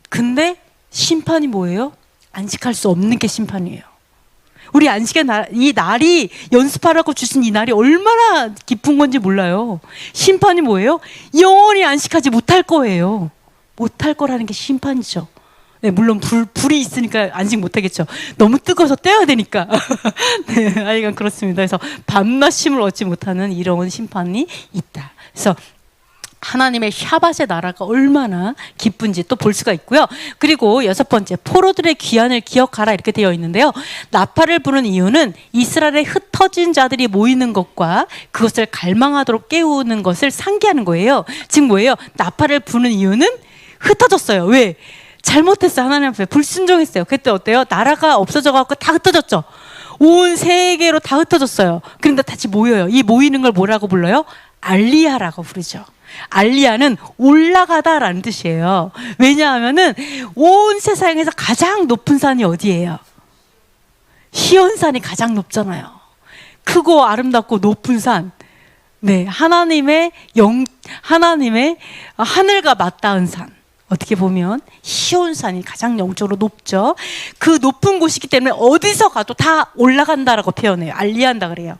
근데 심판이 뭐예요? 안식할 수 없는 게 심판이에요. 우리 안식의 날, 이 날이 연습하라고 주신 이 날이 얼마나 깊은 건지 몰라요. 심판이 뭐예요? 영원히 안식하지 못할 거예요. 못할 거라는 게 심판이죠. 네, 물론 불이 있으니까 안식 못하겠죠. 너무 뜨거워서 떼어야 되니까. 네, 하여간 그렇습니다. 그래서 밤낮 쉼을 얻지 못하는 이런 심판이 있다. 그래서 하나님의 샤밧의 나라가 얼마나 기쁜지 또 볼 수가 있고요. 그리고 6번째, 포로들의 귀환을 기억하라 이렇게 되어 있는데요. 나팔을 부는 이유는 이스라엘에 흩어진 자들이 모이는 것과 그것을 갈망하도록 깨우는 것을 상기하는 거예요. 즉 뭐예요? 나팔을 부는 이유는 흩어졌어요. 왜? 잘못했어요. 하나님 앞에 불순종했어요. 그때 어때요? 나라가 없어져갖고 다 흩어졌죠. 온 세계로 다 흩어졌어요. 그런데 다시 모여요. 이 모이는 걸 뭐라고 불러요? 알리야라고 부르죠. 알리야는 올라가다라는 뜻이에요. 왜냐하면은 온 세상에서 가장 높은 산이 어디예요? 시온산이 가장 높잖아요. 크고 아름답고 높은 산. 네, 하나님의 하늘과 맞닿은 산. 어떻게 보면 시온산이 가장 영적으로 높죠. 그 높은 곳이기 때문에 어디서 가도 다 올라간다라고 표현해요. 알리한다 그래요.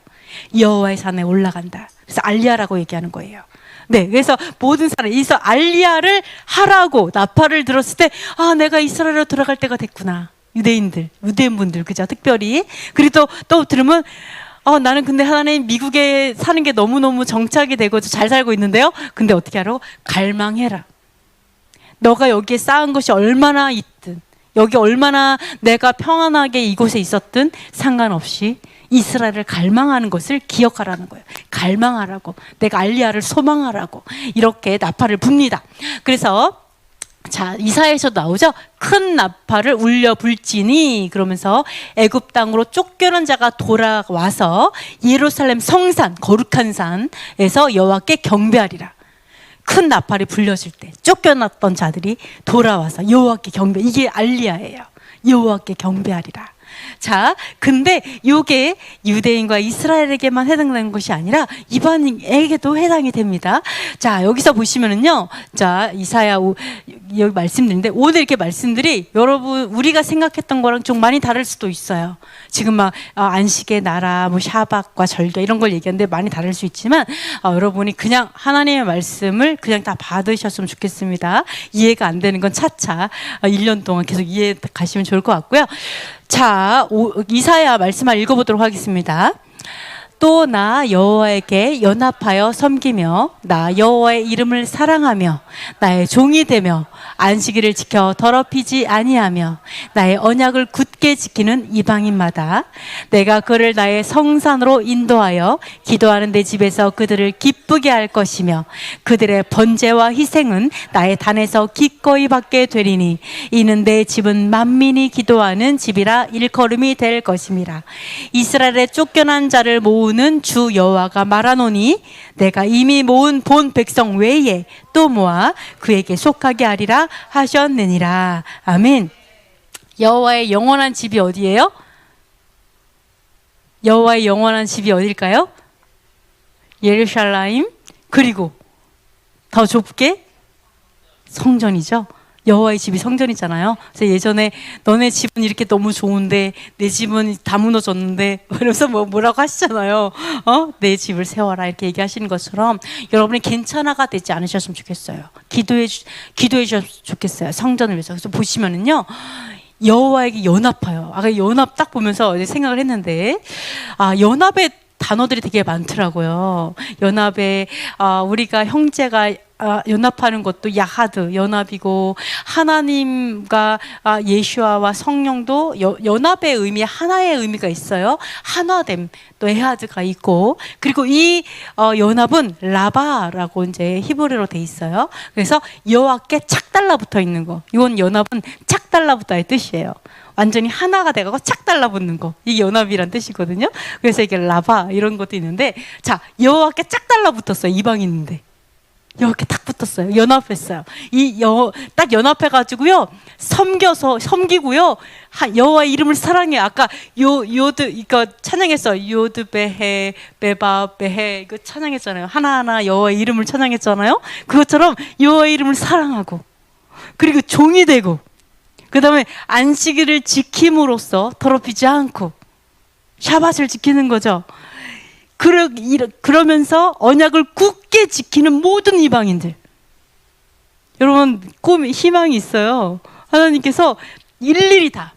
여호와의 산에 올라간다. 그래서 알리야라고 얘기하는 거예요. 네, 그래서 모든 사람이 이서 알리야를 하라고 나팔을 들었을 때, 아, 내가 이스라엘로 들어갈 때가 됐구나. 유대인분들, 그죠? 특별히. 그리고 또 들으면, 나는 근데 하나님 미국에 사는 게 너무너무 정착이 되고 잘 살고 있는데요. 근데 어떻게 하라고? 갈망해라. 너가 여기에 쌓은 것이 얼마나 있든, 여기 얼마나 내가 평안하게 이곳에 있었든 상관없이 이스라엘을 갈망하는 것을 기억하라는 거예요. 갈망하라고. 내가 알리야를 소망하라고. 이렇게 나팔을 붑니다. 그래서 자, 이사야에서도 나오죠. 큰 나팔을 울려 불지니, 그러면서 애굽 땅으로 쫓겨난 자가 돌아와서 예루살렘 성산, 거룩한 산에서 여호와께 경배하리라. 큰 나팔이 불려질 때 쫓겨났던 자들이 돌아와서 여호와께 경배. 이게 알리야예요. 여호와께 경배하리라. 자, 근데 이게 유대인과 이스라엘에게만 해당되는 것이 아니라 이방인에게도 해당이 됩니다. 자, 여기서 보시면은요. 자, 이사야 여기 말씀드리는데 오늘 이렇게 말씀들이 여러분 우리가 생각했던 거랑 좀 많이 다를 수도 있어요. 지금 막 안식의 나라, 뭐 샤밧과 절개 이런 걸 얘기하는데 많이 다를 수 있지만 여러분이 그냥 하나님의 말씀을 그냥 다 받으셨으면 좋겠습니다. 이해가 안 되는 건 차차 1년 동안 계속 이해 가시면 좋을 것 같고요. 자, 이사야 말씀을 읽어보도록 하겠습니다. 또 나 여호와에게 연합하여 섬기며 나 여호와의 이름을 사랑하며 나의 종이 되며 안식일을 지켜 더럽히지 아니하며 나의 언약을 굳게 지키는 이방인마다 내가 그를 나의 성산으로 인도하여 기도하는 내 집에서 그들을 기쁘게 할 것이며 그들의 번제와 희생은 나의 단에서 기꺼이 받게 되리니 이는 내 집은 만민이 기도하는 집이라 일컬음이 될 것임이라. 이스라엘의 쫓겨난 자를 모으는 주 여호와가 말하노니 내가 이미 모은 본 백성 외에 또 모아 그에게 속하게 하리라 하셨느니라. 아멘. 여호와의 영원한 집이 어디예요? 여호와의 영원한 집이 어딜까요? 예루살렘. 그리고 더 좁게 성전이죠. 여호와의 집이 성전이잖아요. 그래서 예전에 너네 집은 이렇게 너무 좋은데 내 집은 다 무너졌는데 그래서 뭐라고 하시잖아요. 내 집을 세워라 이렇게 얘기하시는 것처럼 여러분이 괜찮아가 되지 않으셨으면 좋겠어요. 기도해 주셨으면 좋겠어요. 성전을 위해서. 그래서 보시면은요. 여호와에게 연합하여. 아까 연합 딱 보면서 이제 생각을 했는데 연합의 단어들이 되게 많더라고요. 연합에 우리가 형제가 연합하는 것도 야하드 연합이고 하나님과 예수아와 성령도 연합의 의미 하나의 의미가 있어요. 한화됨 또 에하드가 있고 그리고 이 연합은 라바라고 이제 히브리어로 돼 있어요. 그래서 여호와께 착 달라붙어 있는 거. 이건 연합은 착 달라붙다의 뜻이에요. 완전히 하나가 돼가고 착 달라붙는 거. 이게 연합이란 뜻이거든요. 그래서 이게 라바 이런 것도 있는데 자 여호와께 짝 달라붙었어요. 이방인인데 여호와께 딱 붙었어요. 연합했어요. 딱 연합해가지고요 섬기고요 여호와의 이름을 사랑해. 아까 요드 이거 찬양했어요. 요드 베헤 베바 베헤 이거 찬양했잖아요. 하나하나 여호와의 이름을 찬양했잖아요. 그것처럼 여호와의 이름을 사랑하고 그리고 종이 되고 그 다음에 안식일을 지킴으로써 더럽히지 않고 샤밧을 지키는 거죠. 그러면서 언약을 굳게 지키는 모든 이방인들. 여러분 희망이 있어요. 하나님께서 일일이 다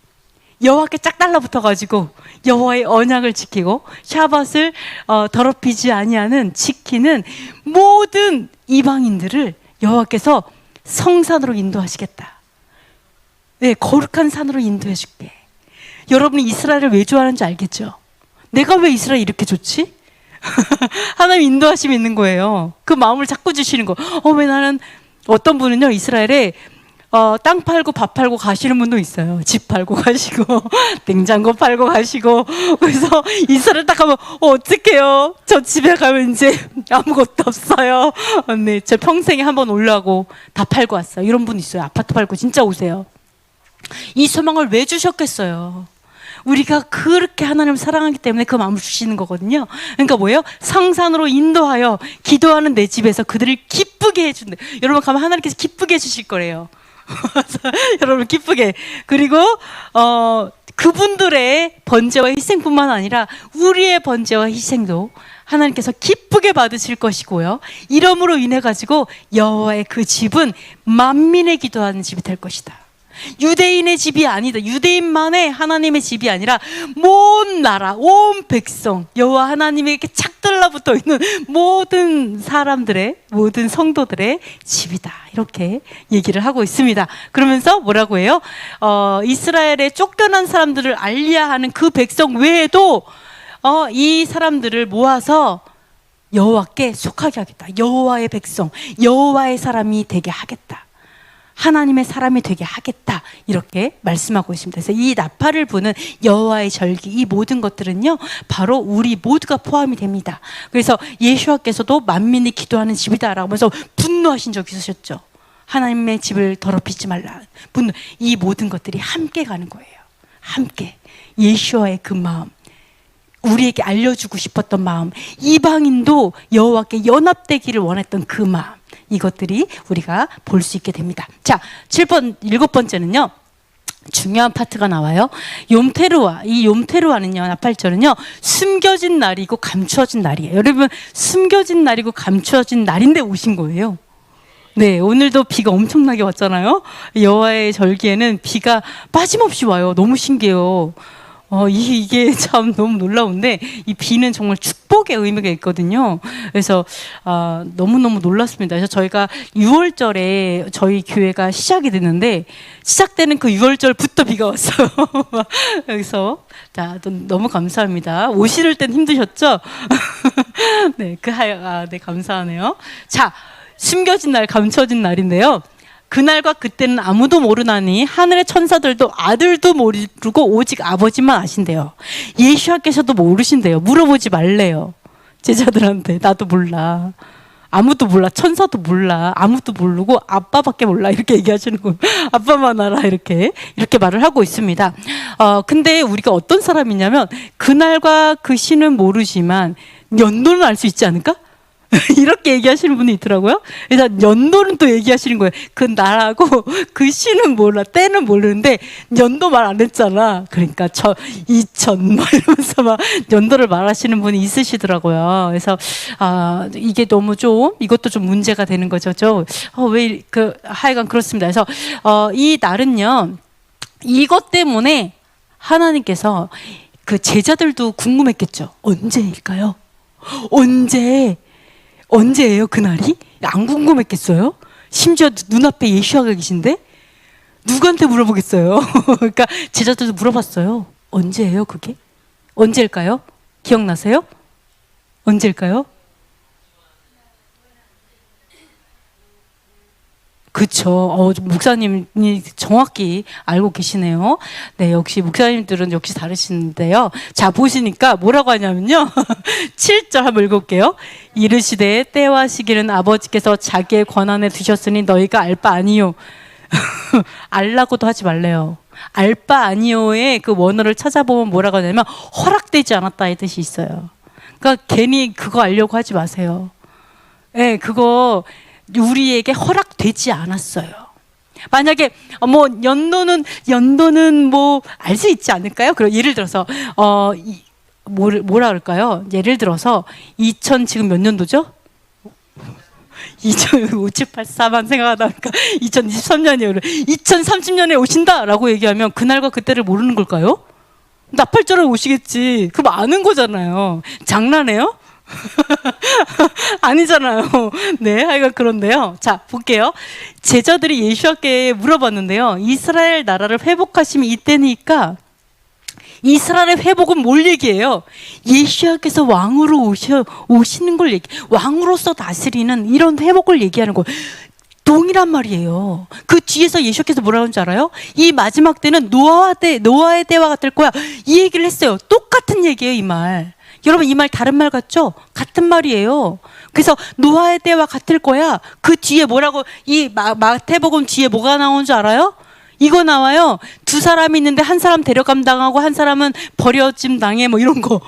여호와께 짝 달라붙어가지고 여호와의 언약을 지키고 샤밧을 더럽히지 아니하는 지키는 모든 이방인들을 여호와께서 성산으로 인도하시겠다. 네, 거룩한 산으로 인도해 줄게. 여러분이 이스라엘을 왜 좋아하는지 알겠죠? 내가 왜 이스라엘 이렇게 좋지? 하나님 인도하심이 있는 거예요. 그 마음을 자꾸 주시는 거. 왜 나는 어떤 분은요 이스라엘에 땅 팔고 밥 팔고 가시는 분도 있어요. 집 팔고 가시고 냉장고 팔고 가시고 그래서 이스라엘 딱 가면 어떡해요? 저 집에 가면 이제 아무것도 없어요. 네, 저 평생에 한번 올라고 다 팔고 왔어요. 이런 분 있어요. 아파트 팔고 진짜 오세요. 이 소망을 왜 주셨겠어요? 우리가 그렇게 하나님을 사랑하기 때문에 그 마음을 주시는 거거든요. 그러니까 뭐예요? 성산으로 인도하여 기도하는 내 집에서 그들을 기쁘게 해준대. 여러분 가면 하나님께서 기쁘게 해주실 거래요. 여러분 기쁘게. 그리고 그분들의 번제와 희생뿐만 아니라 우리의 번제와 희생도 하나님께서 기쁘게 받으실 것이고요. 이러므로 인해 가지고 여호와의 그 집은 만민의 기도하는 집이 될 것이다. 유대인의 집이 아니다. 유대인만의 하나님의 집이 아니라 온 나라, 온 백성, 여호와 하나님에게 착 달라붙어 있는 모든 사람들의, 모든 성도들의 집이다. 이렇게 얘기를 하고 있습니다. 그러면서 뭐라고 해요? 이스라엘에 쫓겨난 사람들을 알리야 하는 그 백성 외에도 이 사람들을 모아서 여호와께 속하게 하겠다. 여호와의 백성, 여호와의 사람이 되게 하겠다. 하나님의 사람이 되게 하겠다. 이렇게 말씀하고 있습니다. 그래서 이 나팔을 부는 여호와의 절기, 이 모든 것들은요 바로 우리 모두가 포함이 됩니다. 그래서 예수와께서도 만민이 기도하는 집이다라고 하면서 분노하신 적이 있으셨죠. 하나님의 집을 더럽히지 말라. 분노. 이 모든 것들이 함께 가는 거예요. 함께. 예수와의 그 마음, 우리에게 알려주고 싶었던 마음, 이방인도 여호와께 연합되기를 원했던 그 마음, 이것들이 우리가 볼 수 있게 됩니다. 자, 7번째는요. 중요한 파트가 나와요. 욤테루아. 이 욤테루아는요, 나팔절은요, 숨겨진 날이고 감추어진 날이에요. 여러분, 숨겨진 날이고 감추어진 날인데 오신 거예요. 네, 오늘도 비가 엄청나게 왔잖아요. 여호와의 절기에는 비가 빠짐없이 와요. 너무 신기해요. 이게 참 너무 놀라운데, 이 비는 정말 축복의 의미가 있거든요. 그래서, 너무너무 놀랐습니다. 그래서 저희가 6월절에 저희 교회가 시작이 됐는데, 시작되는 그 6월절부터 비가 왔어요. 그래서, 자, 너무 감사합니다. 오실 땐 힘드셨죠? 네, 네, 감사하네요. 자, 숨겨진 날, 감춰진 날인데요. 그날과 그때는 아무도 모르나니 하늘의 천사들도 아들도 모르고 오직 아버지만 아신대요. 예수께서도 모르신대요. 물어보지 말래요. 제자들한테. 나도 몰라. 아무도 몰라. 천사도 몰라. 아무도 모르고 아빠밖에 몰라. 이렇게 얘기하시는 거예요. 아빠만 알아. 이렇게 말을 하고 있습니다. 근데 우리가 어떤 사람이냐면 그날과 그 시는 모르지만 연도는 알 수 있지 않을까? 이렇게 얘기하시는 분이 있더라고요. 그래서 연도는 또 얘기하시는 거예요. 그 날하고 그 시는 몰라, 때는 모르는데 연도 말 안 했잖아. 그러니까 2000 막 이러면서 막 연도를 말하시는 분이 있으시더라고요. 그래서 이게 너무 좀 이것도 좀 문제가 되는 거죠. 왜 하여간 그렇습니다. 그래서 이 날은요, 이것 때문에 하나님께서 그 제자들도 궁금했겠죠. 언제일까요? 언제예요 그날이? 안 궁금했겠어요? 심지어 눈앞에 예수가 계신데 누구한테 물어보겠어요? 그러니까 제자들도 물어봤어요. 언제예요 그게? 언제일까요? 기억나세요? 언제일까요? 그쵸. 목사님이 정확히 알고 계시네요. 네, 역시 목사님들은 역시 다르시는데요. 자, 보시니까 뭐라고 하냐면요. 7절 한번 읽어볼게요. 이르시되 때와 시기는 아버지께서 자기의 권한에 두셨으니 너희가 알 바 아니요. 알라고도 하지 말래요. 알 바 아니요의 그 원어를 찾아보면 뭐라고 하냐면 허락되지 않았다의 뜻이 있어요. 그러니까 괜히 그거 알려고 하지 마세요. 네, 그거 우리에게 허락되지 않았어요. 만약에 뭐 연도는 뭐 알 수 있지 않을까요? 그럼 예를 들어서 뭐라 그럴까요? 예를 들어서 2000 지금 몇 년도죠? 5784만 생각하다 보니까 2023년이에요. 2030년에 오신다라고 얘기하면 그날과 그때를 모르는 걸까요? 나팔절에 오시겠지. 그럼 아는 거잖아요. 장난해요? 아니잖아요. 네, 하여간 그런데요. 자, 볼게요. 제자들이 예수께 물어봤는데요. 이스라엘 나라를 회복하시면 이때니까 이스라엘의 회복은 뭘 얘기해요? 예수께서 왕으로 오시는 걸 왕으로서 다스리는 이런 회복을 얘기하는 거예요. 동일한 말이에요. 그 뒤에서 예수께서 뭐라고 하는지 알아요? 이 마지막 때는 노아의 때와 같을 거야. 이 얘기를 했어요. 똑같은 얘기예요, 이 말. 여러분, 이 말 다른 말 같죠? 같은 말이에요. 그래서 노아의 때와 같을 거야. 그 뒤에 뭐라고, 이 마태복음 뒤에 뭐가 나오는 줄 알아요? 이거 나와요. 두 사람이 있는데 한 사람 데려감 당하고 한 사람은 버려짐 당해, 뭐 이런 거.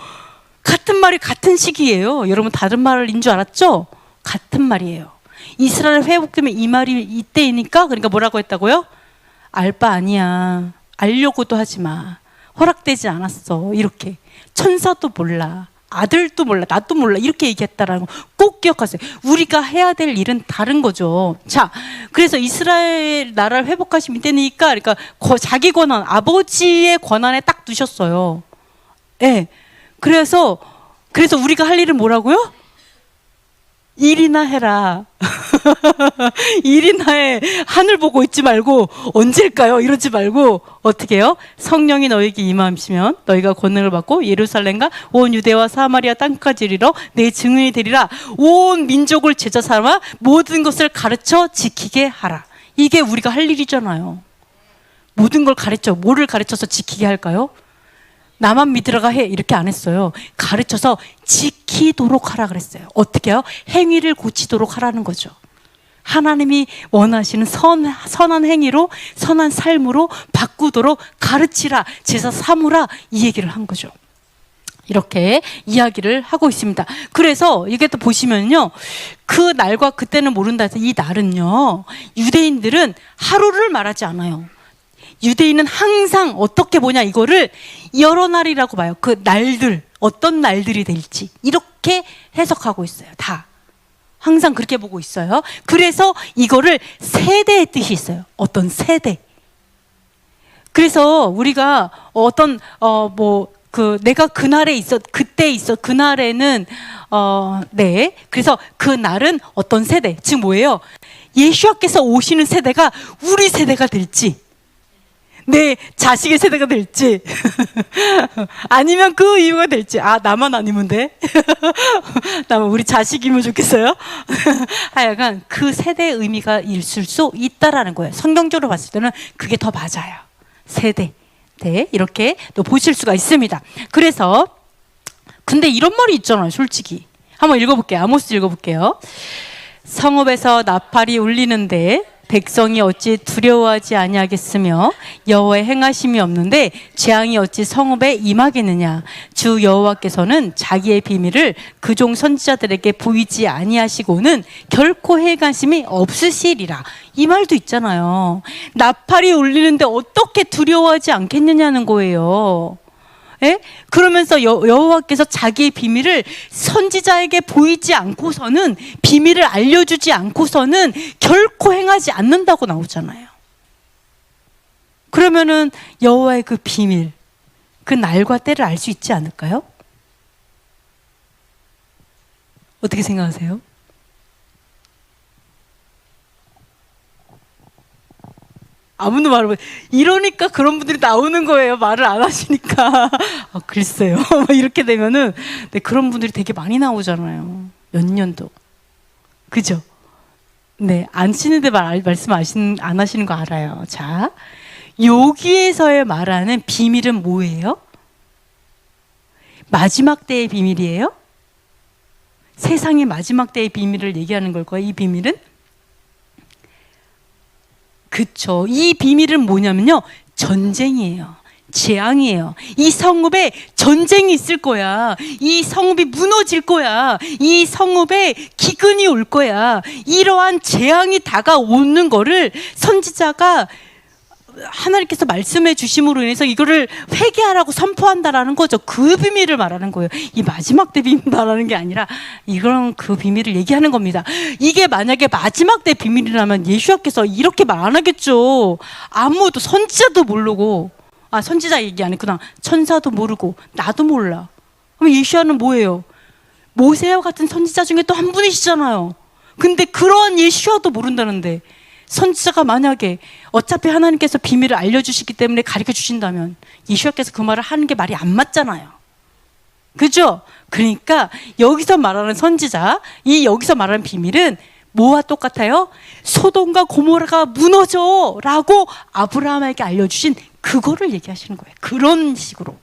같은 말이 같은 시기예요. 여러분, 다른 말인 줄 알았죠? 같은 말이에요. 이스라엘 회복되면 이 말이 이때이니까, 그러니까 뭐라고 했다고요? 알 바 아니야. 알려고도 하지 마. 허락되지 않았어. 이렇게. 천사도 몰라. 아들도 몰라. 나도 몰라. 이렇게 얘기했다라는 거 꼭 기억하세요. 우리가 해야 될 일은 다른 거죠. 자, 그래서 이스라엘 나라를 회복하시면 되니까, 그러니까 자기 권한, 아버지의 권한에 딱 두셨어요. 예. 네. 그래서 우리가 할 일은 뭐라고요? 일이나 해라. 일이나 해. 하늘 보고 있지 말고 언제일까요? 이러지 말고 어떻게 해요? 성령이 너에게 임하시면 너희가 권능을 받고 예루살렘과 온 유대와 사마리아 땅까지 이르러 내 증인이 되리라. 온 민족을 제자 삼아 모든 것을 가르쳐 지키게 하라. 이게 우리가 할 일이잖아요. 모든 걸 뭐를 가르쳐서 지키게 할까요? 나만 믿으라가 해 이렇게 안 했어요. 가르쳐서 지키도록 하라 그랬어요. 어떻게 해요? 행위를 고치도록 하라는 거죠. 하나님이 원하시는 선한 행위로, 선한 삶으로 바꾸도록 가르치라, 제사 삼으라, 이 얘기를 한 거죠. 이렇게 이야기를 하고 있습니다. 그래서 이게 또 보시면요, 그 날과 그때는 모른다 해서 이 날은요, 유대인들은 하루를 말하지 않아요. 유대인은 항상 어떻게 보냐, 이거를 여러 날이라고 봐요. 그 날들, 어떤 날들이 될지 이렇게 해석하고 있어요. 다 항상 그렇게 보고 있어요. 그래서 이거를 세대의 뜻이 있어요. 어떤 세대. 그래서 우리가 내가 그날에 그때 그날에는 네. 그래서 그 날은 어떤 세대, 즉 뭐예요? 예수께서 오시는 세대가 우리 세대가 될지, 내 자식의 세대가 될지, 아니면 그 이유가 될지. 나만 아니면 돼? 나만 우리 자식이면 좋겠어요? 하여간 그 세대의 의미가 있을 수 있다라는 거예요. 성경적으로 봤을 때는 그게 더 맞아요. 세대. 네, 이렇게 또 보실 수가 있습니다. 그래서 근데 이런 말이 있잖아요, 솔직히. 한번 읽어볼게요. 아모스 읽어볼게요. 성읍에서 나팔이 울리는데 백성이 어찌 두려워하지 아니하겠으며 여호와의 행하심이 없는데 재앙이 어찌 성읍에 임하겠느냐. 주 여호와께서는 자기의 비밀을 그종 선지자들에게 보이지 아니하시고는 결코 행하심이 없으시리라. 이 말도 있잖아요. 나팔이 울리는데 어떻게 두려워하지 않겠느냐는 거예요. 예? 그러면서 여호와께서 자기의 비밀을 선지자에게 보이지 않고서는, 비밀을 알려주지 않고서는 결코 행하지 않는다고 나오잖아요. 그러면은 여호와의 그 비밀, 그 날과 때를 알 수 있지 않을까요? 어떻게 생각하세요? 아무도 말을 못, 이러니까 그런 분들이 나오는 거예요. 말을 안 하시니까. 아, 글쎄요. 이렇게 되면은, 네, 그런 분들이 되게 많이 나오잖아요. 몇 년도. 그죠? 네, 안 치는데 말씀 안 하시는 거 알아요. 자, 여기에서의 말하는 비밀은 뭐예요? 마지막 때의 비밀이에요? 세상의 마지막 때의 비밀을 얘기하는 걸까요? 이 비밀은? 그쵸. 이 비밀은 뭐냐면요, 전쟁이에요. 재앙이에요. 이 성읍에 전쟁이 있을 거야. 이 성읍이 무너질 거야. 이 성읍에 기근이 올 거야. 이러한 재앙이 다가오는 거를 선지자가 하나님께서 말씀해 주심으로 인해서 이거를 회개하라고 선포한다라는 거죠. 그 비밀을 말하는 거예요. 이 마지막 때 비밀 말하는 게 아니라 이런 그 비밀을 얘기하는 겁니다. 이게 만약에 마지막 때 비밀이라면 예수님께서 이렇게 말 안 하겠죠. 아무도, 선지자도 모르고, 아, 선지자 얘기 아니구나. 천사도 모르고 나도 몰라. 그럼 예수님은 뭐예요? 모세와 같은 선지자 중에 또 한 분이시잖아요. 근데 그런 예수님도 모른다는데, 선지자가 만약에 어차피 하나님께서 비밀을 알려주시기 때문에 가르쳐 주신다면 예수님께서 그 말을 하는 게 말이 안 맞잖아요. 그죠? 그러니까 여기서 말하는 선지자, 이 여기서 말하는 비밀은 뭐와 똑같아요? 소돔과 고모라가 무너져 라고 아브라함에게 알려주신 그거를 얘기하시는 거예요. 그런 식으로.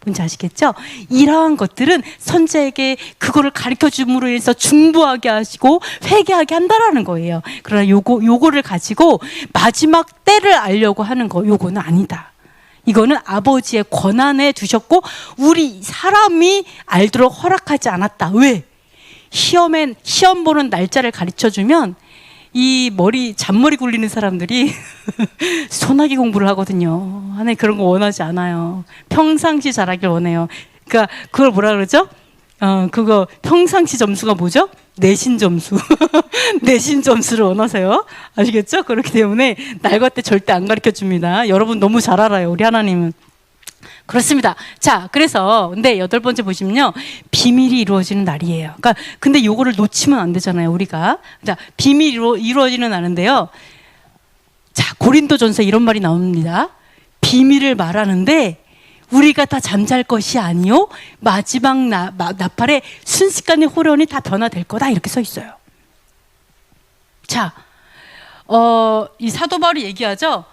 뭔지 아시겠죠? 이러한 것들은 선지자에게 그거를 가르쳐 줌으로 인해서 중보하게 하시고 회개하게 한다라는 거예요. 그러나 요거를 가지고 마지막 때를 알려고 하는 거, 요거는 아니다. 이거는 아버지의 권한에 두셨고 우리 사람이 알도록 허락하지 않았다. 왜? 시험 보는 날짜를 가르쳐 주면 이 잔머리 굴리는 사람들이 소나기 공부를 하거든요. 하나님 그런 거 원하지 않아요. 평상시 잘하길 원해요. 그러니까 그걸 뭐라 그러죠? 그거 평상시 점수가 뭐죠? 내신 점수. 내신 점수를 원하세요. 아시겠죠? 그렇기 때문에 날과 때 절대 안 가르쳐 줍니다. 여러분 너무 잘 알아요. 우리 하나님은. 그렇습니다. 자, 그래서 근데 8번째 보시면요, 비밀이 이루어지는 날이에요. 그러니까 근데 요거를 놓치면 안 되잖아요, 우리가. 자, 비밀이 이루어지는 날인데요. 자, 고린도전서에 이런 말이 나옵니다. 비밀을 말하는데 우리가 다 잠잘 것이 아니요 마지막 나팔에 순식간에 호련이 다 변화될 거다, 이렇게 써 있어요. 자, 이 사도 바울이 얘기하죠.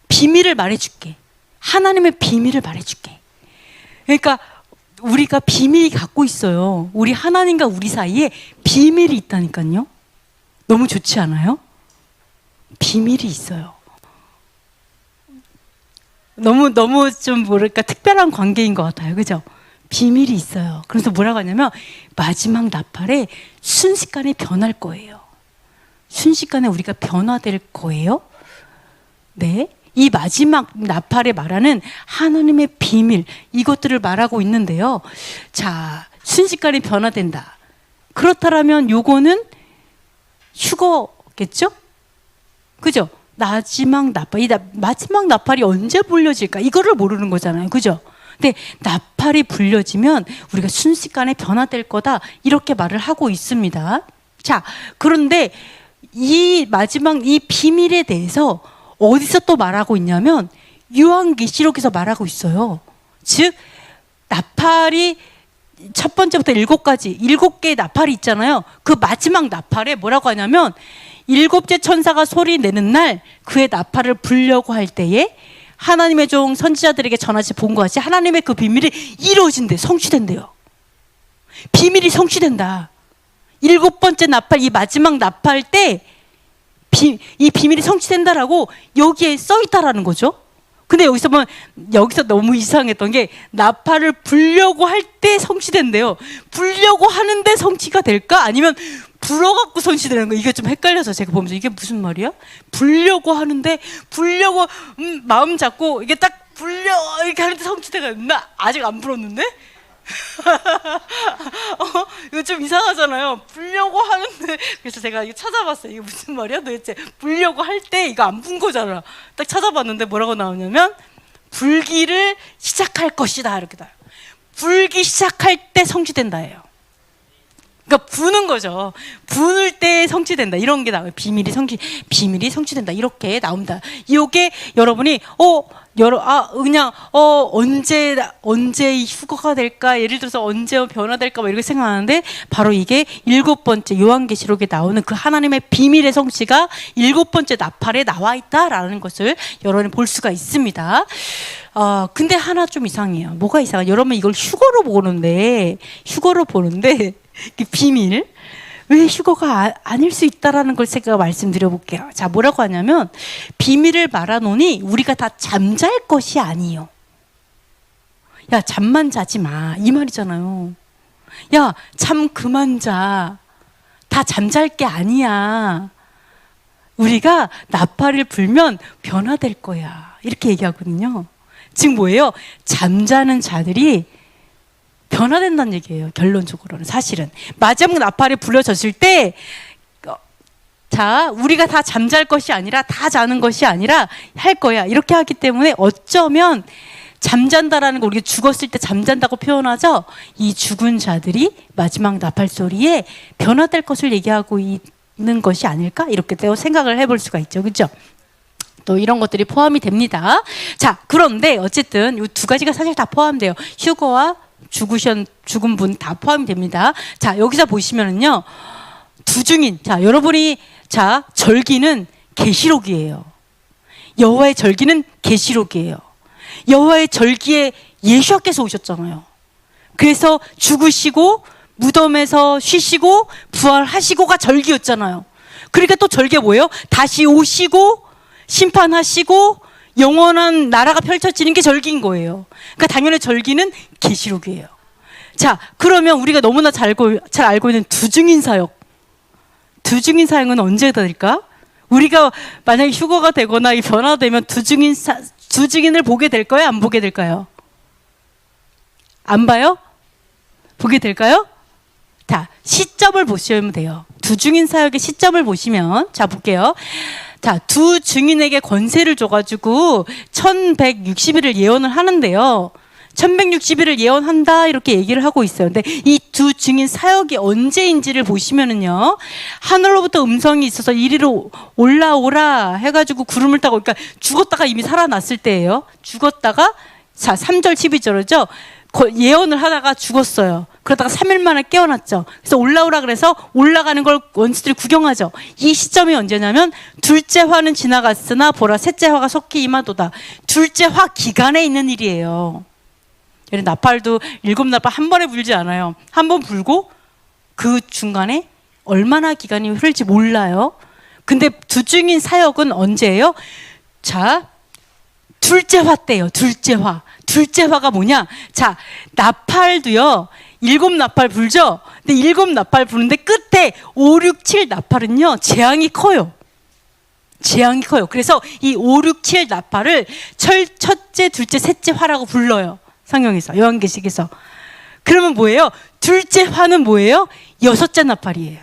비밀을 말해줄게. 하나님의 비밀을 말해줄게. 그러니까 우리가 비밀이 갖고 있어요. 우리 하나님과 우리 사이에 비밀이 있다니까요. 너무 좋지 않아요? 비밀이 있어요. 너무 좀 뭐랄까 특별한 관계인 것 같아요. 그죠? 비밀이 있어요. 그래서 뭐라고 하냐면 마지막 나팔에 순식간에 변할 거예요. 순식간에 우리가 변화될 거예요. 네. 이 마지막 나팔에 말하는 하나님의 비밀, 이것들을 말하고 있는데요. 자, 순식간에 변화된다. 그렇다면 요거는 휴거겠죠? 그죠? 마지막 나팔, 마지막 나팔이 언제 불려질까? 이거를 모르는 거잖아요. 그죠? 근데 나팔이 불려지면 우리가 순식간에 변화될 거다, 이렇게 말을 하고 있습니다. 자, 그런데 이 마지막 이 비밀에 대해서 어디서 또 말하고 있냐면 요한계시록에서 말하고 있어요. 즉 나팔이 첫 번째부터 7개의 나팔이 있잖아요. 그 마지막 나팔에 뭐라고 하냐면 7째 천사가 소리 내는 날 그의 나팔을 불려고 할 때에 하나님의 종 선지자들에게 전하지 본 것같이 하나님의 그 비밀이 이루어진대, 성취된대요. 비밀이 성취된다. 7번째 나팔, 이 마지막 나팔 때 이 비밀이 성취된다라고 여기에 써 있다라는 거죠. 근데 여기서 너무 이상했던 게 나팔을 불려고 할 때 성취된대요. 불려고 하는데 성취가 될까? 아니면 불어갖고 성취되는 거? 이게 좀 헷갈려서 제가 보면서 이게 무슨 말이야? 불려고 하는데 불려고 마음 잡고 이게 딱 불려 이렇게 하는데 성취되가 나 아직 안 불었는데? 이거 좀 이상하잖아요. 불려고 하는데. 그래서 제가 이거 찾아봤어요. 이게 무슨 말이야 도대체. 불려고 할 때 이거 안 분 거잖아. 딱 찾아봤는데 뭐라고 나오냐면 불기를 시작할 것이다 이렇게 나와요. 불기 시작할 때 성취된다예요. 그러니까 부는 거죠. 부을 때 성취된다. 이런 게 나와요. 비밀이 성취된다. 이렇게 나옵니다. 이게 여러분이 그냥 언제 이 휴거가 될까? 예를 들어서 언제 변화될까? 뭐 이렇게 생각하는데 바로 이게 7번째 요한계시록에 나오는 그 하나님의 비밀의 성취가 7번째 나팔에 나와 있다라는 것을 여러분이 볼 수가 있습니다. 근데 하나 좀 이상해요. 뭐가 이상해? 여러분 이걸 휴거로 보는데 비밀 왜 휴거가 아닐 수 있다라는 걸 제가 말씀드려 볼게요. 자, 뭐라고 하냐면 비밀을 말하노니 우리가 다 잠잘 것이 아니요. 야, 잠만 자지 마. 이 말이잖아요. 야, 잠 그만 자. 다 잠잘 게 아니야. 우리가 나팔을 불면 변화될 거야. 이렇게 얘기하거든요. 지금 뭐예요? 잠자는 자들이 변화된다는 얘기예요. 결론적으로는 사실은 마지막 나팔이 불려졌을 때 우리가 다 잠잘 것이 아니라 다 자는 것이 아니라 할 거야. 이렇게 하기 때문에 어쩌면 잠잔다라는 거 우리가 죽었을 때 잠잔다고 표현하죠. 이 죽은 자들이 마지막 나팔 소리에 변화될 것을 얘기하고 있는 것이 아닐까? 이렇게 또 생각을 해볼 수가 있죠. 그렇죠? 또 이런 것들이 포함이 됩니다. 자, 그런데 어쨌든 이 두 가지가 사실 다 포함돼요. 휴거와 죽은 분 다 포함이 됩니다. 자, 여기서 보시면은요, 두중인. 자, 여러분이, 절기는 계시록이에요. 여호와의 절기는 계시록이에요. 여호와의 절기에 예수께서 오셨잖아요. 그래서 죽으시고, 무덤에서 쉬시고, 부활하시고가 절기였잖아요. 그러니까 또 절기가 뭐예요? 다시 오시고, 심판하시고, 영원한 나라가 펼쳐지는 게 절기인 거예요. 그러니까 당연히 절기는 계시록이에요. 자, 그러면 우리가 너무나 잘 알고 있는 두중인 사역. 두중인 사역은 언제 될까? 우리가 만약에 휴거가 되거나 변화되면 두중인을 보게 될까요? 안 보게 될까요? 안 봐요? 보게 될까요? 자, 시점을 보시면 돼요. 두중인 사역의 시점을 보시면, 자, 볼게요. 자, 두 증인에게 권세를 줘가지고 1160일을 예언을 하는데요. 1160일을 예언한다 이렇게 얘기를 하고 있어요. 근데 이 두 증인 사역이 언제인지를 보시면은요, 하늘로부터 음성이 있어서 이리로 올라오라 해가지고 구름을 타고, 그러니까 죽었다가 이미 살아났을 때예요. 죽었다가, 자, 3절 12절이죠. 예언을 하다가 죽었어요. 그러다가 3일 만에 깨어났죠. 그래서 올라오라 그래서 올라가는 걸 원수들이 구경하죠. 이 시점이 언제냐면 둘째 화는 지나갔으나 보라 셋째 화가 속히 임하도다. 둘째 화 기간에 있는 일이에요. 나팔도 7나팔 한 번에 불지 않아요. 한 번 불고 그 중간에 얼마나 기간이 흐를지 몰라요. 근데 두중인 사역은 언제예요? 자, 둘째 화 때예요. 둘째 화. 둘째 화가 뭐냐? 자, 나팔도요. 7나팔 불죠? 근데 7나팔 부는데 끝에 5, 6, 7 나팔은요. 재앙이 커요. 재앙이 커요. 그래서 이 5, 6, 7 나팔을 첫째, 둘째, 셋째 화라고 불러요. 성경에서, 요한계시록에서. 그러면 뭐예요? 둘째 화는 뭐예요? 6째 나팔이에요.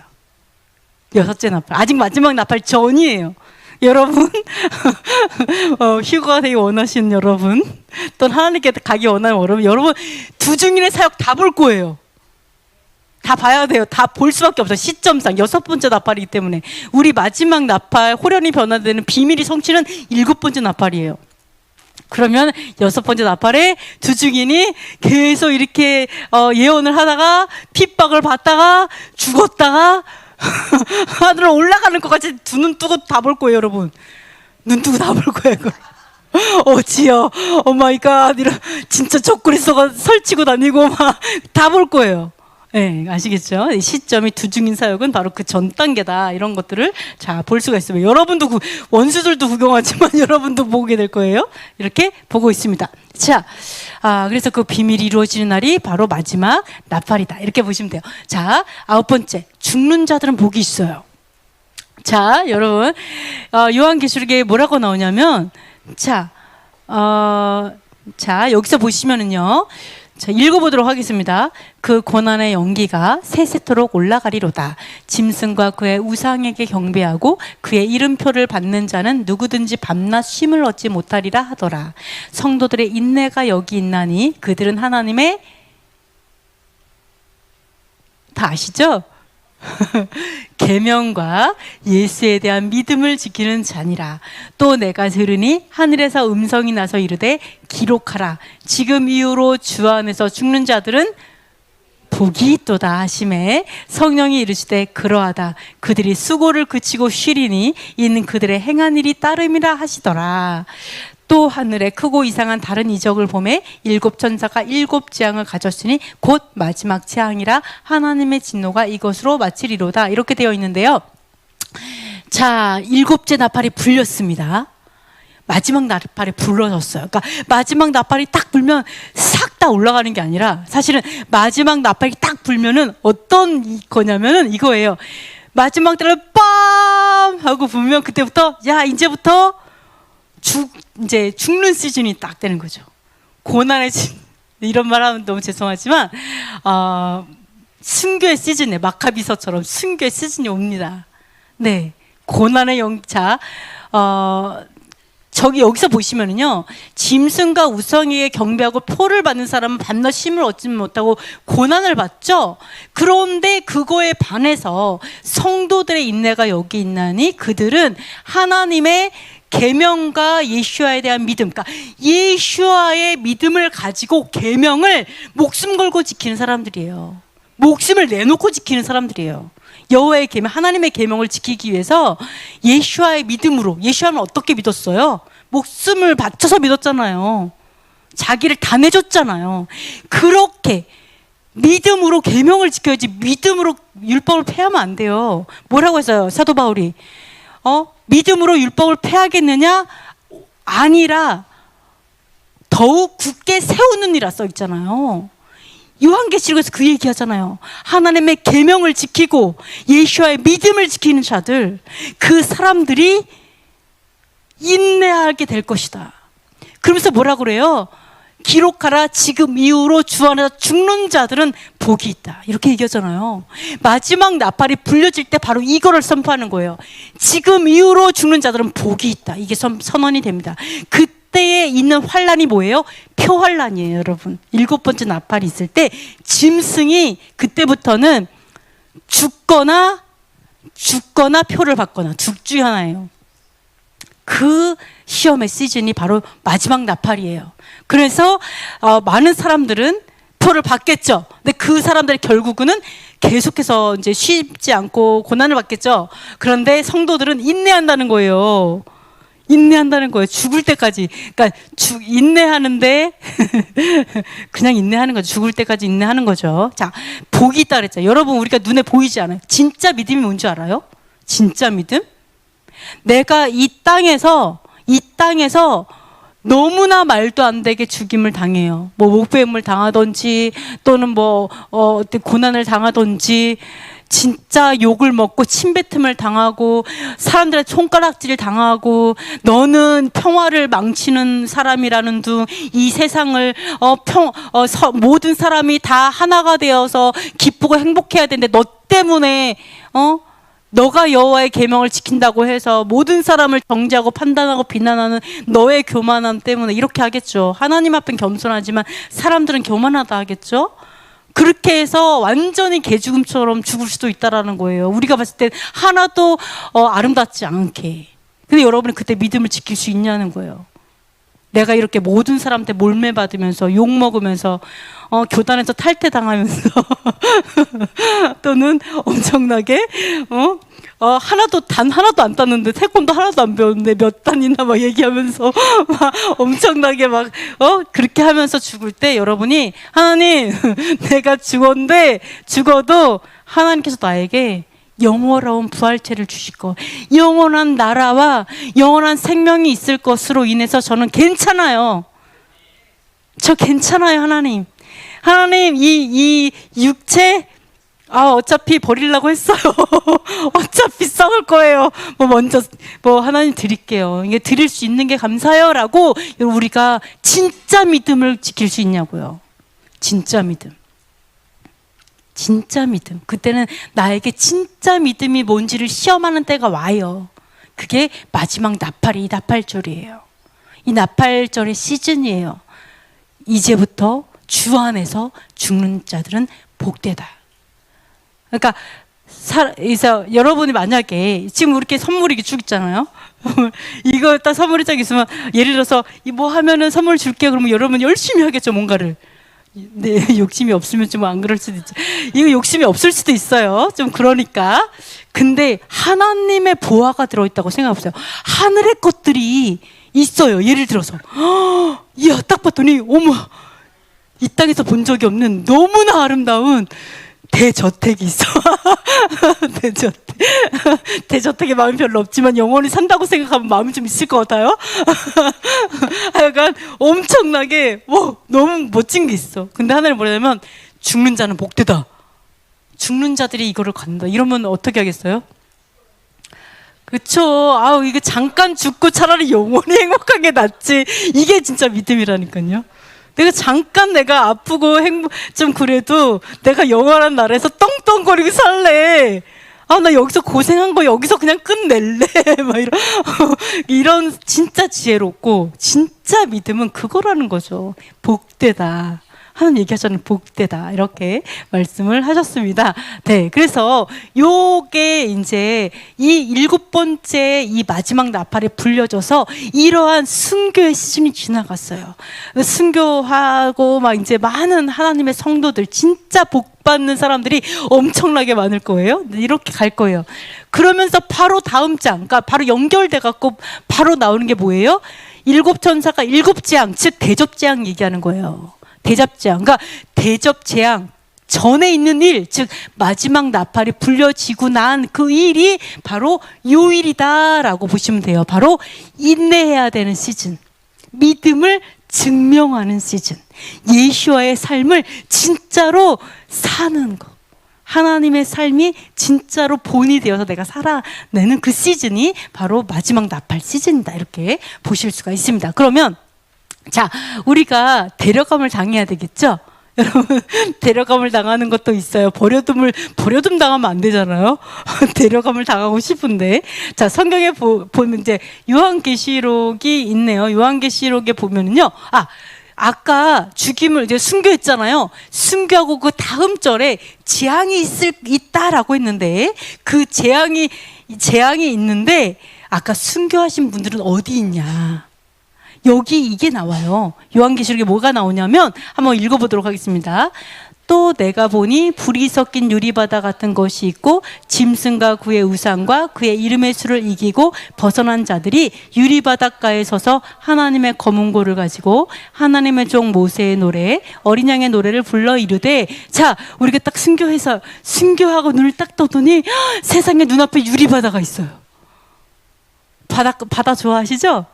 6째 나팔. 아직 마지막 나팔 전이에요. 여러분, 휴거가 되게 원하시는 여러분, 또 하나님께 가기 원하는 여러분, 두중인의 사역 다 볼 거예요. 다 봐야 돼요. 다 볼 수밖에 없어요. 시점상 6번째 나팔이기 때문에. 우리 마지막 나팔, 호련이 변화되는 비밀이 성취는 7번째 나팔이에요. 그러면 6번째 나팔에 두중인이 계속 이렇게 예언을 하다가 핍박을 받다가 죽었다가 하늘로 올라가는 것 같이 두 눈 뜨고 다 볼 거예요, 여러분. 눈 뜨고 다 볼 거예요, 이걸. 어지요, 오 마이 갓, 이런 진짜 젖구리 썩어 설치고 다니고 막 다 볼 거예요. 네, 아시겠죠? 이 시점이 두중인 사역은 바로 그 전 단계다. 이런 것들을 자, 볼 수가 있습니다. 여러분도 원수들도 구경하지만 여러분도 보게 될 거예요. 이렇게 보고 있습니다. 자, 그래서 그 비밀이 이루어지는 날이 바로 마지막 나팔이다. 이렇게 보시면 돼요. 자, 9번째. 죽는 자들은 복이 있어요. 자, 여러분, 요한계시록에 뭐라고 나오냐면, 자, 여기서 보시면은요. 자, 읽어보도록 하겠습니다. 그 고난의 연기가 세세토록 올라가리로다. 짐승과 그의 우상에게 경배하고 그의 이름표를 받는 자는 누구든지 밤낮 쉼을 얻지 못하리라 하더라. 성도들의 인내가 여기 있나니 그들은 하나님의, 다 아시죠? 계명과 예수에 대한 믿음을 지키는 자니라. 또 내가 들으니 하늘에서 음성이 나서 이르되 기록하라. 지금 이후로 주 안에서 죽는 자들은 복이 있도다 하심에 성령이 이르시되 그러하다. 그들이 수고를 그치고 쉬리니 이는 그들의 행한 일이 따름이라 하시더라. 또 하늘에 크고 이상한 다른 이적을 보매 7 천사가 7 재앙을 가졌으니 곧 마지막 재앙이라. 하나님의 진노가 이것으로 마치리로다. 이렇게 되어 있는데요. 자, 7째 나팔이 불렸습니다. 마지막 나팔이 불러졌어요. 그러니까 마지막 나팔이 딱 불면 싹 다 올라가는 게 아니라, 사실은 마지막 나팔이 딱 불면은 어떤 거냐면은 이거예요. 마지막 때를 빰 하고 불면 그때부터 야, 이제부터 이제 죽는 시즌이 딱 되는 거죠. 고난의 이런 말 하면 너무 죄송하지만, 순교의 시즌에, 마카비서처럼 순교의 시즌이 옵니다. 네. 고난의 영차, 여기서 보시면은요, 짐승과 우상에게 경배하고 표를 받는 사람은 밤낮 쉼을 얻지 못하고 고난을 받죠. 그런데 그거에 반해서 성도들의 인내가 여기 있나니 그들은 하나님의 계명과 예수와에 대한 믿음, 그러니까 예수와의 믿음을 가지고 계명을 목숨 걸고 지키는 사람들이에요. 목숨을 내놓고 지키는 사람들이에요. 여호와의 계명, 하나님의 계명을 지키기 위해서 예수와의 믿음으로. 예수와는 어떻게 믿었어요? 목숨을 바쳐서 믿었잖아요. 자기를 다 내줬잖아요. 그렇게 믿음으로 계명을 지켜야지 믿음으로 율법을 폐하면 안 돼요. 뭐라고 했어요? 사도 바울이 믿음으로 율법을 폐하겠느냐? 아니라 더욱 굳게 세우는 이라 써 있잖아요. 요한계시록에서 그 얘기하잖아요. 하나님의 계명을 지키고 예수와의 믿음을 지키는 자들, 그 사람들이 인내하게 될 것이다. 그러면서 뭐라 그래요? 기록하라. 지금 이후로 주 안에서 죽는 자들은 복이 있다. 이렇게 얘기하잖아요. 마지막 나팔이 불려질 때 바로 이거를 선포하는 거예요. 지금 이후로 죽는 자들은 복이 있다. 이게 선언이 됩니다. 그때에 있는 환란이 뭐예요? 표환란이에요, 여러분. 7번째 나팔이 있을 때 짐승이 그때부터는 죽거나 표를 받거나 둘 중에 하나예요. 그 시험의 시즌이 바로 마지막 나팔이에요. 그래서 많은 사람들은 표를 받겠죠. 근데 그 사람들의 결국은 계속해서 이제 쉽지 않고 고난을 받겠죠. 그런데 성도들은 인내한다는 거예요. 인내한다는 거예요. 죽을 때까지. 그러니까 인내하는데 그냥 인내하는 거죠. 죽을 때까지 인내하는 거죠. 자, 복이 있다 그랬죠. 여러분, 우리가 눈에 보이지 않아요. 진짜 믿음이 뭔지 알아요? 진짜 믿음? 내가 이 땅에서 너무나 말도 안 되게 죽임을 당해요. 뭐 목배임을 당하든지 또는 어떤 고난을 당하든지, 진짜 욕을 먹고 침뱉음을 당하고 사람들의 손가락질을 당하고, 너는 평화를 망치는 사람이라는 둥, 이 세상을 모든 사람이 다 하나가 되어서 기쁘고 행복해야 되는데 너 때문에 너가 여호와의 계명을 지킨다고 해서 모든 사람을 정죄하고 판단하고 비난하는 너의 교만함 때문에 이렇게 하겠죠. 하나님 앞엔 겸손하지만 사람들은 교만하다 하겠죠. 그렇게 해서 완전히 개죽음처럼 죽을 수도 있다라는 거예요. 우리가 봤을 때 하나도 아름답지 않게. 근데 여러분은 그때 믿음을 지킬 수 있냐는 거예요. 내가 이렇게 모든 사람한테 몰매받으면서 욕먹으면서 교단에서 탈퇴당하면서 또는 엄청나게 단 하나도 안 땄는데, 태권도 하나도 안 배웠는데 몇 단이나 막 얘기하면서 막 엄청나게 막 그렇게 하면서 죽을 때 여러분이 하나님 내가 죽어도 하나님께서 나에게 영원한 부활체를 주실 거, 영원한 나라와 영원한 생명이 있을 것으로 인해서 저는 괜찮아요. 저 괜찮아요. 하나님 이 육체 어차피 버리려고 했어요. 어차피 썩을 거예요. 먼저 하나님 드릴게요. 이게 드릴 수 있는 게 감사해요라고 우리가 진짜 믿음을 지킬 수 있냐고요. 진짜 믿음. 그때는 나에게 진짜 믿음이 뭔지를 시험하는 때가 와요. 그게 마지막 나팔이 이 나팔절이에요. 이 나팔절의 시즌이에요. 이제부터 주 안에서 죽는 자들은 복되다. 그러니까 여러분이 만약에 지금 이렇게 선물이 쭉 있잖아요. 이거 딱 선물이 딱 있으면, 예를 들어서 뭐 하면은 선물 줄게 그러면 여러분 열심히 하겠죠, 뭔가를. 네, 욕심이 없으면 좀 안 그럴 수도 있죠. 이거 욕심이 없을 수도 있어요. 좀 그러니까. 근데 하나님의 보화가 들어있다고 생각해보세요. 하늘의 것들이 있어요. 예를 들어서 이야, 딱 봤더니 어머, 이 땅에서 본 적이 없는 너무나 아름다운 대저택이 있어. 대저택에 마음이 별로 없지만 영원히 산다고 생각하면 마음이 좀 있을 것 같아요. 약간 엄청나게 너무 멋진 게 있어. 근데 하나님 뭐냐면, 죽는 자는 복되다. 죽는 자들이 이거를 갖는다. 이러면 어떻게 하겠어요? 그쵸. 이거 잠깐 죽고 차라리 영원히 행복한 게 낫지. 이게 진짜 믿음이라니까요. 내가 아프고 좀 그래도 내가 영원한 나라에서 떵떵거리고 살래. 나 여기서 고생한 거 여기서 그냥 끝낼래. 막 이런 진짜 지혜롭고 진짜 믿음은 그거라는 거죠. 복되다. 하나님 얘기하자는 복되다. 이렇게 말씀을 하셨습니다. 네. 그래서 요게 이제 이 7번째 이 마지막 나팔에 불려져서 이러한 순교의 시즌이 지나갔어요. 순교하고 막 이제 많은 하나님의 성도들, 진짜 복 받는 사람들이 엄청나게 많을 거예요. 이렇게 갈 거예요. 그러면서 바로 다음 장, 그러니까 바로 연결돼 갖고 바로 나오는 게 뭐예요? 7천사가 7재앙, 즉 대접재앙 얘기하는 거예요. 대접재앙. 그러니까 대접재앙 전에 있는 일, 즉 마지막 나팔이 불려지고 난 그 일이 바로 요 일이다라고 보시면 돼요. 바로 인내해야 되는 시즌, 믿음을 증명하는 시즌, 예수와의 삶을 진짜로 사는 거, 하나님의 삶이 진짜로 본이 되어서 내가 살아내는 그 시즌이 바로 마지막 나팔 시즌이다. 이렇게 보실 수가 있습니다. 그러면 자, 우리가 데려감을 당해야 되겠죠? 여러분, 데려감을 당하는 것도 있어요. 버려둠 당하면 안 되잖아요. 데려감을 당하고 싶은데. 자, 성경에 보면 이제 요한계시록이 있네요. 요한계시록에 보면은요. 아까 죽임을 이제 순교했잖아요. 순교하고 그 다음 절에 재앙이 있다라고 했는데, 그 재앙이 있는데, 아까 순교하신 분들은 어디 있냐? 여기 이게 나와요. 요한계시록에 뭐가 나오냐면 한번 읽어보도록 하겠습니다. 또 내가 보니 불이 섞인 유리바다 같은 것이 있고 짐승과 그의 우상과 그의 이름의 수를 이기고 벗어난 자들이 유리바닷가에 서서 하나님의 검은고를 가지고 하나님의 종 모세의 노래, 어린 양의 노래를 불러 이르되, 자, 우리가 딱 순교하고 눈을 딱 떠더니 세상에 눈앞에 유리바다가 있어요. 바다 좋아하시죠?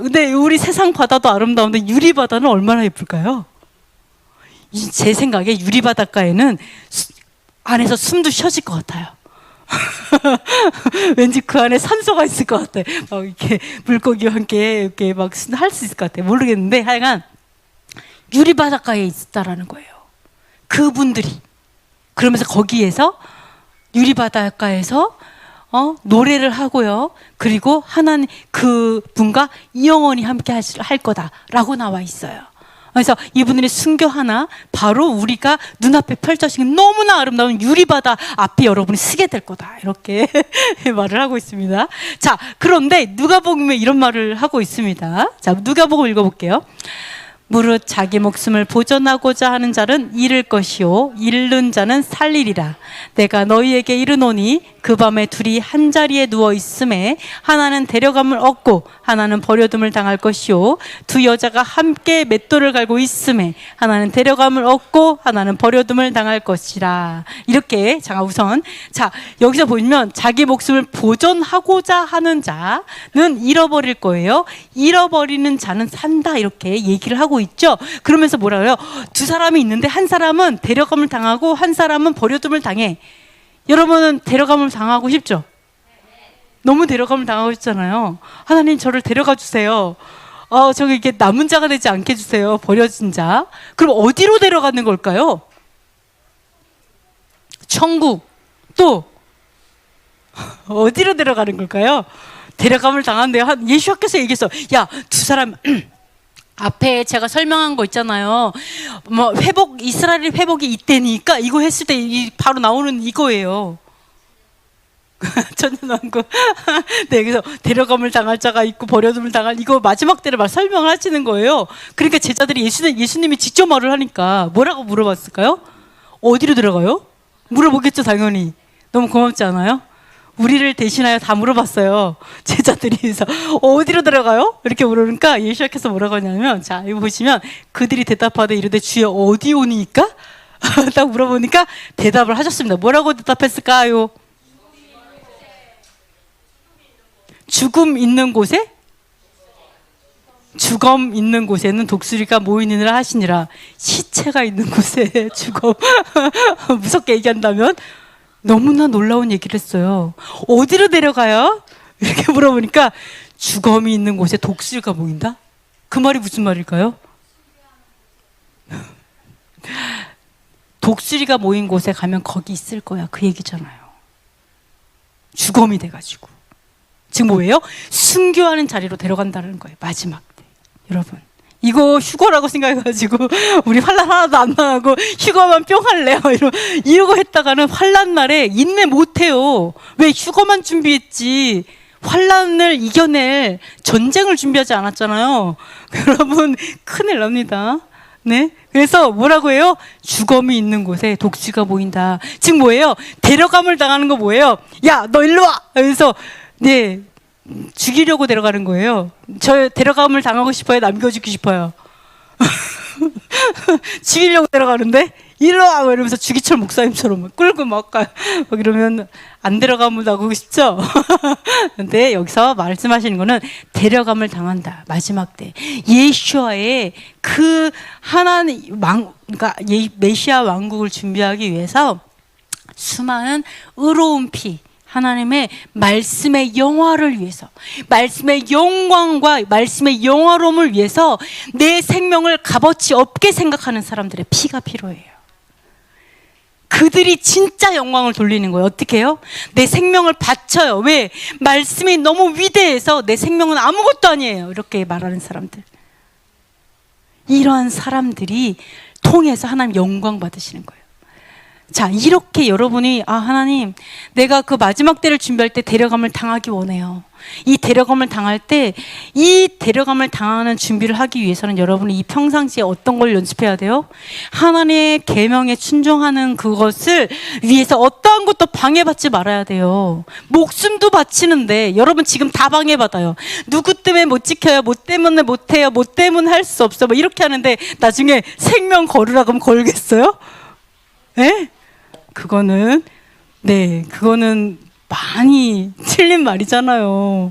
근데 우리 세상 바다도 아름다운데 유리바다는 얼마나 예쁠까요? 제 생각에 유리바닷가에는 안에서 숨도 쉬어질 것 같아요. 왠지 그 안에 산소가 있을 것 같아. 막 이렇게 물고기와 함께 이렇게 막 할 수 있을 것 같아. 모르겠는데 하여간 유리바닷가에 있다라는 거예요. 그분들이. 그러면서 거기에서 유리바닷가에서 노래를 하고요. 그리고 하나님 그분과 영원히 함께 할 거다라고 나와 있어요. 그래서 이분들이 순교하나 바로 우리가 눈앞에 펼쳐진 너무나 아름다운 유리바다 앞에 여러분이 서게 될 거다. 이렇게 말을 하고 있습니다. 자, 그런데 누가복음에 이런 말을 하고 있습니다. 자, 누가복음 읽어볼게요. 무릇 자기 목숨을 보존하고자 하는 자는 잃을 것이요 잃는 자는 살리리라. 내가 너희에게 이르노니 그 밤에 둘이 한 자리에 누워 있음에 하나는 데려감을 얻고 하나는 버려둠을 당할 것이요 두 여자가 함께 맷돌을 갈고 있음에 하나는 데려감을 얻고 하나는 버려둠을 당할 것이라. 이렇게 자 우선 자 여기서 보면 자기 목숨을 보존하고자 하는 자는 잃어버릴 거예요. 잃어버리는 자는 산다 이렇게 얘기를 하고 있죠. 그러면서 뭐라 그래요? 두 사람이 있는데 한 사람은 데려감을 당하고 한 사람은 버려둠을 당해. 여러분은 데려감을 당하고 싶죠? 너무 데려감을 당하고 싶잖아요. 하나님 저를 데려가 주세요. 저기 이게 남은 자가 되지 않게 해주세요. 버려진 자. 그럼 어디로 데려가는 걸까요? 천국. 또 어디로 데려가는 걸까요? 데려감을 당한대요. 예수께서 얘기했어. 야, 두 사람 앞에 제가 설명한 거 있잖아요. 뭐 회복 이스라엘 회복이 이때니까 이거 했을 때 바로 나오는 이거예요. 전년왕국. 네, 그래서 데려감을 당할 자가 있고 버려둠을 당할 이거 마지막 때를 막 설명을 하시는 거예요. 그러니까 제자들이 예수님이 직접 말을 하니까 뭐라고 물어봤을까요? 어디로 들어가요? 물어보겠죠, 당연히. 너무 고맙지 않아요? 우리를 대신하여 다 물어봤어요. 제자들이. 그래서 어디로 들어가요? 이렇게 물으니까 예수께서 뭐라고 하냐면, 자, 이거 보시면 그들이 대답하되 이르되 주여 어디 오니까? 딱 물어보니까 대답을 하셨습니다. 뭐라고 대답했을까요? 죽음 있는 곳에? 죽음 있는 곳에는 독수리가 모이느니라 하시니라. 시체가 있는 곳에 죽음. 무섭게 얘기한다면 너무나 놀라운 얘기를 했어요. 어디로 데려가요? 이렇게 물어보니까 주검이 있는 곳에 독수리가 모인다? 그 말이 무슨 말일까요? 독수리가 모인 곳에 가면 거기 있을 거야. 그 얘기잖아요. 주검이 돼가지고. 지금 뭐예요? 순교하는 자리로 데려간다는 거예요. 마지막 때. 여러분. 이거 휴거라고 생각해가지고 우리 환난 하나도 안 나가고 휴거만 뿅 할래요 이러고 했다가는 환난 날에 인내 못해요. 왜? 휴거만 준비했지 환난을 이겨낼 전쟁을 준비하지 않았잖아요. 여러분 큰일 납니다. 네, 그래서 뭐라고 해요? 주검이 있는 곳에 독수리가 보인다. 지금 뭐예요? 데려감을 당하는 거 뭐예요? 야, 너 일로 와! 그래서 네, 죽이려고 데려가는 거예요. 저 데려감을 당하고 싶어요? 남겨주고 싶어요? 죽이려고 데려가는데 일로 와! 이러면서 주기철 목사님처럼 막 끌고 막 가요. 막 이러면 안 데려가면 나가고 싶죠? 근데 여기서 말씀하시는 거는 데려감을 당한다. 마지막 때. 예수와의 그 하나님 그러니까 메시아 왕국을 준비하기 위해서 수많은 의로운 피 하나님의 말씀의 영화를 위해서 말씀의 영광과 말씀의 영화로움을 위해서 내 생명을 값어치 없게 생각하는 사람들의 피가 필요해요. 그들이 진짜 영광을 돌리는 거예요. 어떻게 해요? 내 생명을 바쳐요. 왜? 말씀이 너무 위대해서 내 생명은 아무것도 아니에요. 이렇게 말하는 사람들. 이러한 사람들이 통해서 하나님 영광 받으시는 거예요. 자, 이렇게 여러분이 하나님 내가 그 마지막 때를 준비할 때 데려감을 당하기 원해요. 이 데려감을 당할 때 이 데려감을 당하는 준비를 하기 위해서는 여러분이 이 평상시에 어떤 걸 연습해야 돼요? 하나님의 계명에 순종하는 그것을 위해서 어떠한 것도 방해받지 말아야 돼요. 목숨도 바치는데 여러분 지금 다 방해받아요. 누구 때문에 못 지켜요? 뭐 때문에 못해요? 뭐 때문에 할 수 없어? 뭐 이렇게 하는데 나중에 생명 걸으라 그러면 걸겠어요? 네? 그거는 많이 틀린 말이잖아요.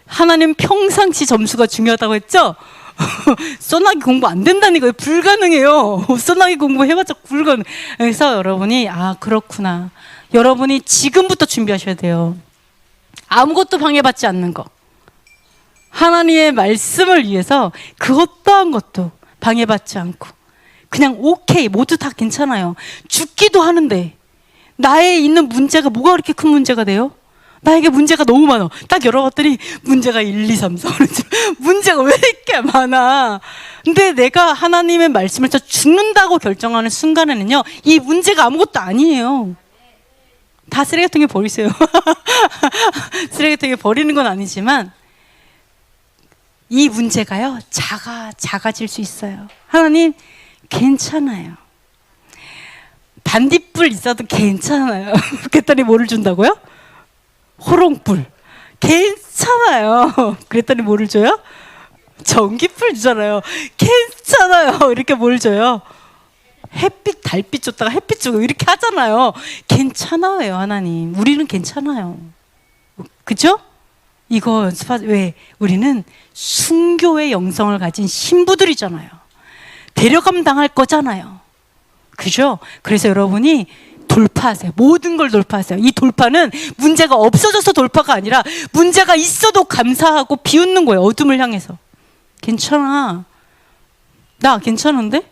하나님 평상시 점수가 중요하다고 했죠? 소나기 공부 안 된다는 거예요. 불가능해요. 소나기 공부 해봤자 불가능. 그래서 여러분이 그렇구나. 여러분이 지금부터 준비하셔야 돼요. 아무것도 방해받지 않는 거. 하나님의 말씀을 위해서 그 어떠한 것도 방해받지 않고 그냥 오케이 모두 다 괜찮아요. 죽기도 하는데 나에 있는 문제가 뭐가 그렇게 큰 문제가 돼요? 나에게 문제가 너무 많아. 딱 열어봤더니 문제가 1, 2, 3, 4 문제가 왜 이렇게 많아? 근데 내가 하나님의 말씀을 죽는다고 결정하는 순간에는요 이 문제가 아무것도 아니에요. 다 쓰레기통에 버리세요. 쓰레기통에 버리는 건 아니지만 이 문제가요, 작아질 수 있어요. 하나님, 괜찮아요. 반딧불 있어도 괜찮아요. 그랬더니 뭐를 준다고요? 호롱불. 괜찮아요. 그랬더니 뭐를 줘요? 전기불 주잖아요. 괜찮아요. 이렇게 뭘 줘요? 햇빛, 달빛 줬다가 햇빛 주고 이렇게 하잖아요. 괜찮아요, 하나님. 우리는 괜찮아요. 그죠? 이거 연습하자. 왜? 우리는 순교의 영성을 가진 신부들이잖아요. 데려감 당할 거잖아요. 그죠? 그래서 여러분이 돌파하세요. 모든 걸 돌파하세요. 이 돌파는 문제가 없어져서 돌파가 아니라 문제가 있어도 감사하고 비웃는 거예요. 어둠을 향해서. 괜찮아. 나 괜찮은데?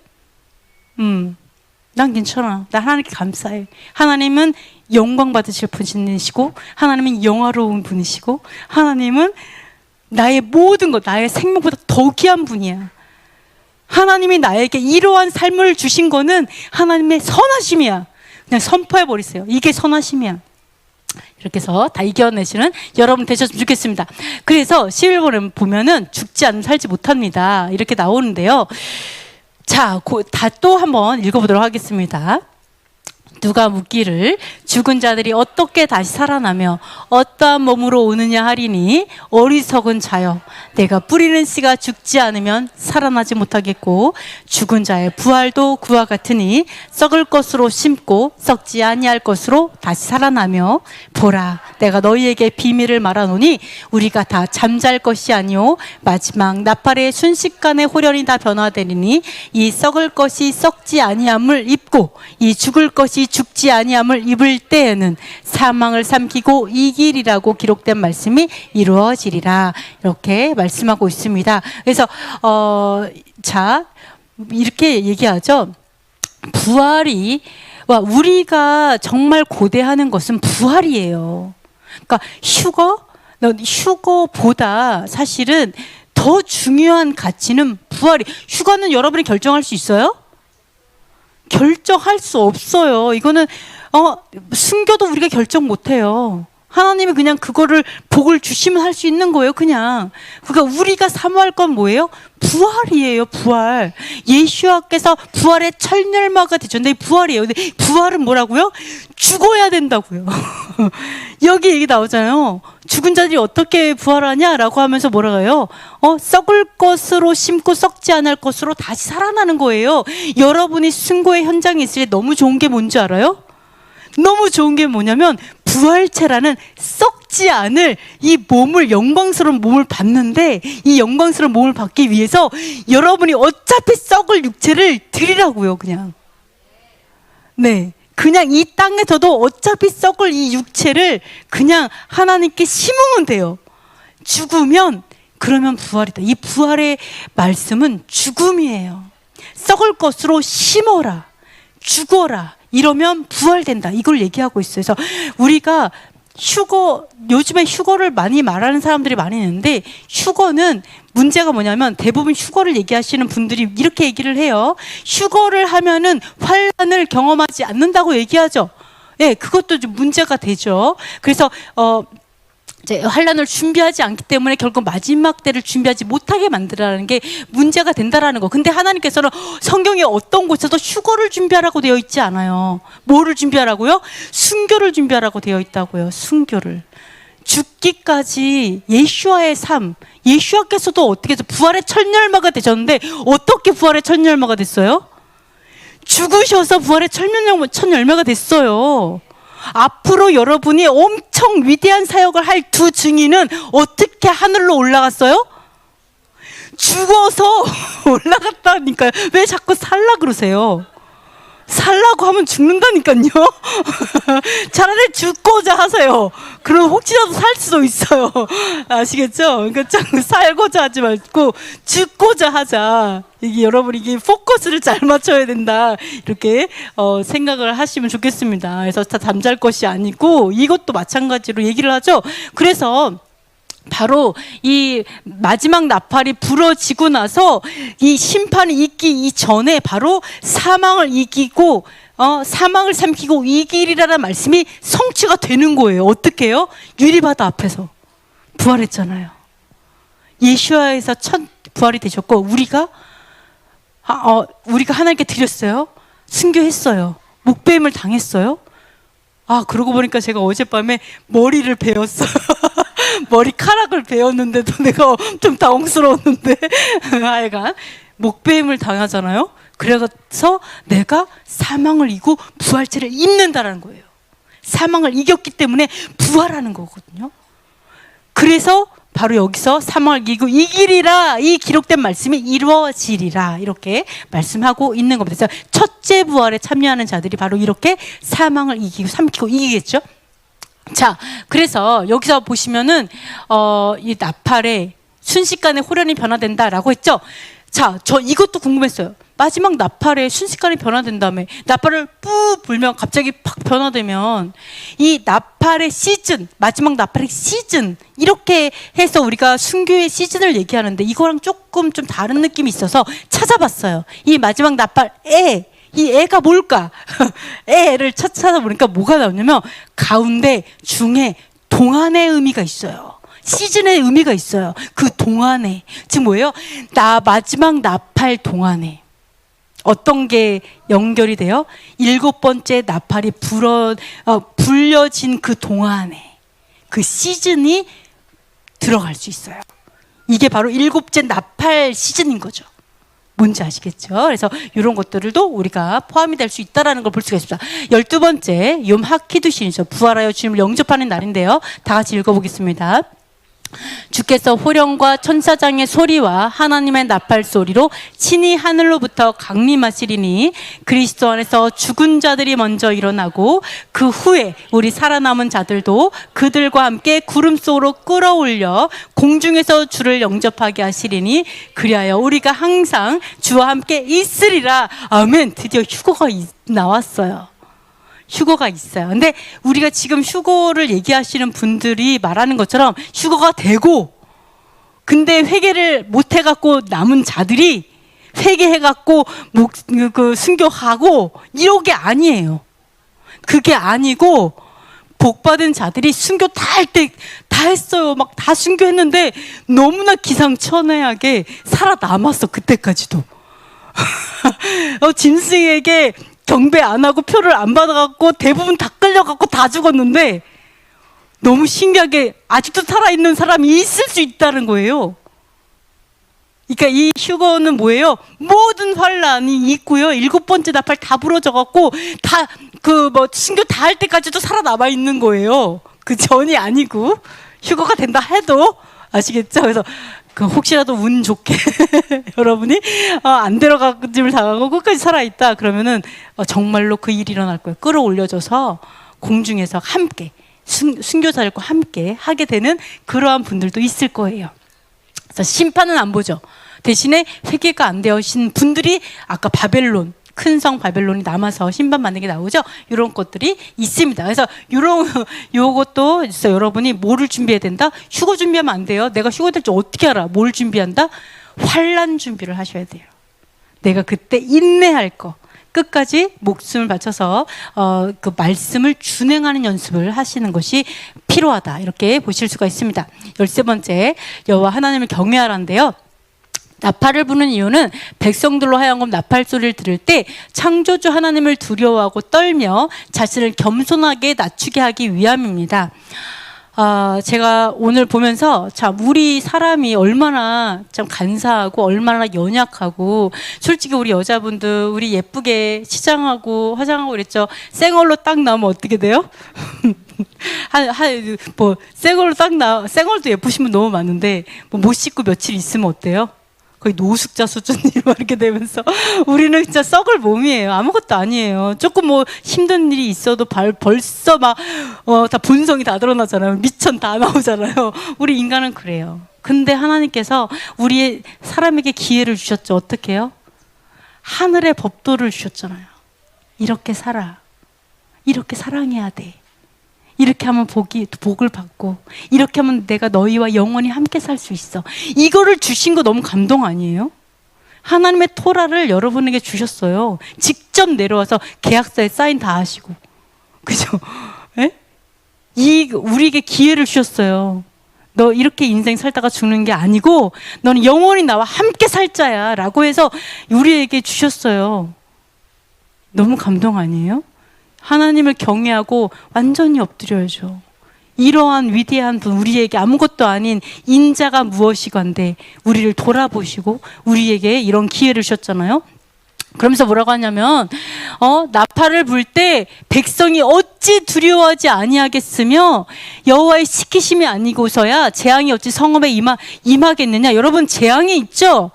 난 괜찮아. 나 하나님께 감사해. 하나님은 영광 받으실 분이시고, 하나님은 영화로운 분이시고, 하나님은 나의 모든 것, 나의 생명보다 더 귀한 분이야. 하나님이 나에게 이러한 삶을 주신 거는 하나님의 선하심이야. 그냥 선포해버리세요. 이게 선하심이야. 이렇게 해서 다 이겨내시는 여러분 되셨으면 좋겠습니다. 그래서 11번에 보면은 죽지 않으면 살지 못합니다. 이렇게 나오는데요. 자, 다 또 한번 읽어보도록 하겠습니다. 누가 묻기를 죽은 자들이 어떻게 다시 살아나며 어떠한 몸으로 오느냐 하리니 어리석은 자여 내가 뿌리는 씨가 죽지 않으면 살아나지 못하겠고 죽은 자의 부활도 그와 같으니 썩을 것으로 심고 썩지 아니할 것으로 다시 살아나며 보라 내가 너희에게 비밀을 말하노니 우리가 다 잠잘 것이 아니오 마지막 나팔의 순식간에 호련히 다 변화되리니 이 썩을 것이 썩지 아니함을 입고 이 죽을 것이 죽지 아니함을 입을 때에는 사망을 삼키고 이기리라고 기록된 말씀이 이루어지리라 이렇게 말씀하고 있습니다. 그래서 자 이렇게 얘기하죠. 부활이 우리가 정말 고대하는 것은 부활이에요. 그러니까 휴거보다 사실은 더 중요한 가치는 부활이. 휴거는 여러분이 결정할 수 있어요? 결정할 수 없어요. 이거는 순교도 우리가 결정 못해요. 하나님이 그냥 그거를 복을 주시면 할 수 있는 거예요. 그냥. 그러니까 우리가 사모할 건 뭐예요? 부활이에요. 부활. 예수와께서 부활의 철렬마가 되셨는데 부활이에요. 근데 부활은 뭐라고요? 죽어야 된다고요. 여기 얘기 나오잖아요. 죽은 자들이 어떻게 부활하냐라고 하면서 뭐라고 해요? 썩을 것으로 심고 썩지 않을 것으로 다시 살아나는 거예요. 여러분이 순교의 현장에 있을 때 너무 좋은 게 뭔지 알아요? 너무 좋은 게 뭐냐면 부활체라는 썩지 않을 이 몸을, 영광스러운 몸을 받는데 이 영광스러운 몸을 받기 위해서 여러분이 어차피 썩을 육체를 드리라고요. 그냥 그냥 이 땅에서도 어차피 썩을 이 육체를 그냥 하나님께 심으면 돼요. 죽으면 그러면 부활이다. 이 부활의 말씀은 죽음이에요. 썩을 것으로 심어라, 죽어라, 이러면 부활된다. 이걸 얘기하고 있어요. 그래서 우리가 요즘에 휴거를 많이 말하는 사람들이 많이 있는데 휴거는 문제가 뭐냐면 대부분 휴거를 얘기하시는 분들이 이렇게 얘기를 해요. 휴거를 하면은 환난을 경험하지 않는다고 얘기하죠. 예, 그것도 좀 문제가 되죠. 그래서 이제 환난을 준비하지 않기 때문에 결국 마지막 때를 준비하지 못하게 만들라는 게 문제가 된다라는 거. 근데 하나님께서는 성경에 어떤 곳에도 휴거를 준비하라고 되어 있지 않아요. 뭐를 준비하라고요? 순교를 준비하라고 되어 있다고요. 순교를. 죽기까지 예수와의 삶. 예수와께서도 어떻게 해서 부활의 첫 열마가 되셨는데 어떻게 부활의 첫 열마가 됐어요? 죽으셔서 부활의 첫 열마가 됐어요. 앞으로 여러분이 엄청 위대한 사역을 할 두 증인은 어떻게 하늘로 올라갔어요? 죽어서 올라갔다니까요. 왜 자꾸 살라 그러세요? 살라고 하면 죽는다니까요. 차라리 죽고자 하세요. 그럼 혹시라도 살 수도 있어요. 아시겠죠? 그러니까 자꾸 살고자 하지 말고 죽고자 하자. 이게 여러분 이게 포커스를 잘 맞춰야 된다. 이렇게 생각을 하시면 좋겠습니다. 그래서 다 잠잘 것이 아니고 이것도 마찬가지로 얘기를 하죠. 그래서 바로 이 마지막 나팔이 부러지고 나서 이 심판이 있기 이전에 바로 사망을 이기고 사망을 삼키고 이기리라는 말씀이 성취가 되는 거예요. 어떻게 해요? 유리바다 앞에서 부활했잖아요. 예수와에서 첫 부활이 되셨고 우리가 하나님께 드렸어요. 순교했어요. 목배임을 당했어요. 그러고 보니까 제가 어젯밤에 머리를 베었어요. 머리카락을 베었는데도 내가 좀 당황스러웠는데 하여간 목배임을 당하잖아요. 그래서 내가 사망을 이기고 부활체를 입는다라는 거예요. 사망을 이겼기 때문에 부활하는 거거든요. 그래서 바로 여기서 사망을 이기고 이기리라, 이 기록된 말씀이 이루어지리라, 이렇게 말씀하고 있는 겁니다. 그래서 첫째 부활에 참여하는 자들이 바로 이렇게 사망을 이기고 삼키고 이기겠죠. 자, 그래서 여기서 보시면은 이 나팔에 순식간에 호련이 변화된다라고 했죠. 자, 저 이것도 궁금했어요. 마지막 나팔에 순식간에 변화된 다음에 나팔을 뿌 불면 갑자기 팍 변화되면 이 나팔의 시즌, 마지막 나팔의 시즌, 이렇게 해서 우리가 순교의 시즌을 얘기하는데 이거랑 조금 좀 다른 느낌이 있어서 찾아봤어요. 이 마지막 나팔 이 애가 뭘까? 애를 찾아보니까 뭐가 나오냐면 가운데 중에 동안의 의미가 있어요. 시즌의 의미가 있어요. 그 동안에 지금 뭐예요? 마지막 나팔 동안에 어떤 게 연결이 돼요? 7번째 나팔이 불려진 그 동안에 그 시즌이 들어갈 수 있어요. 이게 바로 7째 나팔 시즌인 거죠. 뭔지 아시겠죠? 그래서 이런 것들도 우리가 포함이 될 수 있다는 걸 볼 수가 있습니다. 12번째 욤 하키두신이죠. 부활하여 주님을 영접하는 날인데요. 다 같이 읽어보겠습니다. 주께서 호령과 천사장의 소리와 하나님의 나팔 소리로 친히 하늘로부터 강림하시리니 그리스도 안에서 죽은 자들이 먼저 일어나고 그 후에 우리 살아남은 자들도 그들과 함께 구름 속으로 끌어올려 공중에서 주를 영접하게 하시리니 그리하여 우리가 항상 주와 함께 있으리라. 아멘. 드디어 휴거가 나왔어요. 휴거가 있어요. 근데 우리가 지금 휴거를 얘기하시는 분들이 말하는 것처럼 휴거가 되고, 근데 회개를 못 해갖고 남은 자들이 회개해갖고 순교하고 이런 게 아니에요. 그게 아니고 복받은 자들이 순교 다 할 때 다 했어요. 막 다 순교했는데 너무나 기상천외하게 살아남았어. 그때까지도. 짐승에게 경배 안 하고 표를 안 받아갖고 대부분 다 끌려갖고 다 죽었는데 너무 신기하게 아직도 살아있는 사람이 있을 수 있다는 거예요. 그러니까 이 휴거는 뭐예요? 모든 환란이 있고요. 7번째 나팔 다 부러져갖고 다 순교 다 할 때까지도 살아남아 있는 거예요. 그 전이 아니고 휴거가 된다 해도 아시겠죠? 그래서 혹시라도 운 좋게 여러분이 안 데려가짐을 당하고 끝까지 살아있다 그러면은 정말로 그 일이 일어날 거예요. 끌어올려져서 공중에서 함께 순교자들과 함께 하게 되는 그러한 분들도 있을 거예요. 그래서 심판은 안 보죠. 대신에 회개가 안 되신 분들이 아까 바벨론, 큰 성 바벨론이 남아서 심판받는 게 나오죠. 이런 것들이 있습니다. 그래서 요것도 있어요. 여러분이 뭐를 준비해야 된다? 휴거 준비하면 안 돼요. 내가 휴거 될지 어떻게 알아? 뭘 준비한다? 환난 준비를 하셔야 돼요. 내가 그때 인내할 거. 끝까지 목숨을 바쳐서 그 말씀을 준행하는 연습을 하시는 것이 필요하다. 이렇게 보실 수가 있습니다. 13번째, 여호와 하나님을 경외하라는데요. 나팔을 부는 이유는 백성들로 하여금 나팔 소리를 들을 때 창조주 하나님을 두려워하고 떨며 자신을 겸손하게 낮추게 하기 위함입니다. 제가 오늘 보면서 참 우리 사람이 얼마나 참 간사하고 얼마나 연약하고, 솔직히 우리 여자분들 우리 예쁘게 치장하고 화장하고 그랬죠. 생얼로 딱 나오면 어떻게 돼요? 생얼로 생얼도 예쁘신 분 너무 많은데 못 씻고 며칠 있으면 어때요? 거의 노숙자 수준이 이렇게 되면서 우리는 진짜 썩을 몸이에요. 아무것도 아니에요. 조금 힘든 일이 있어도 벌써 다 본성이 다 드러나잖아요. 미천 다 나오잖아요. 우리 인간은 그래요. 근데 하나님께서 우리 사람에게 기회를 주셨죠. 어떻게 해요? 하늘의 법도를 주셨잖아요. 이렇게 살아. 이렇게 사랑해야 돼. 이렇게 하면 복을 받고, 이렇게 하면 내가 너희와 영원히 함께 살 수 있어. 이거를 주신 거 너무 감동 아니에요? 하나님의 토라를 여러분에게 주셨어요. 직접 내려와서 계약서에 사인 다 하시고. 그죠? 에? 우리에게 기회를 주셨어요. 너 이렇게 인생 살다가 죽는 게 아니고 너는 영원히 나와 함께 살 자야 라고 해서 우리에게 주셨어요. 너무 감동 아니에요? 하나님을 경외하고 완전히 엎드려야죠. 이러한 위대한 분, 우리에게 아무것도 아닌 인자가 무엇이건데 우리를 돌아보시고 우리에게 이런 기회를 주셨잖아요. 그러면서 뭐라고 하냐면 나팔을 불 때 백성이 어찌 두려워하지 아니하겠으며 여호와의 시키심이 아니고서야 재앙이 어찌 성읍에 임하겠느냐. 여러분, 재앙이 있죠.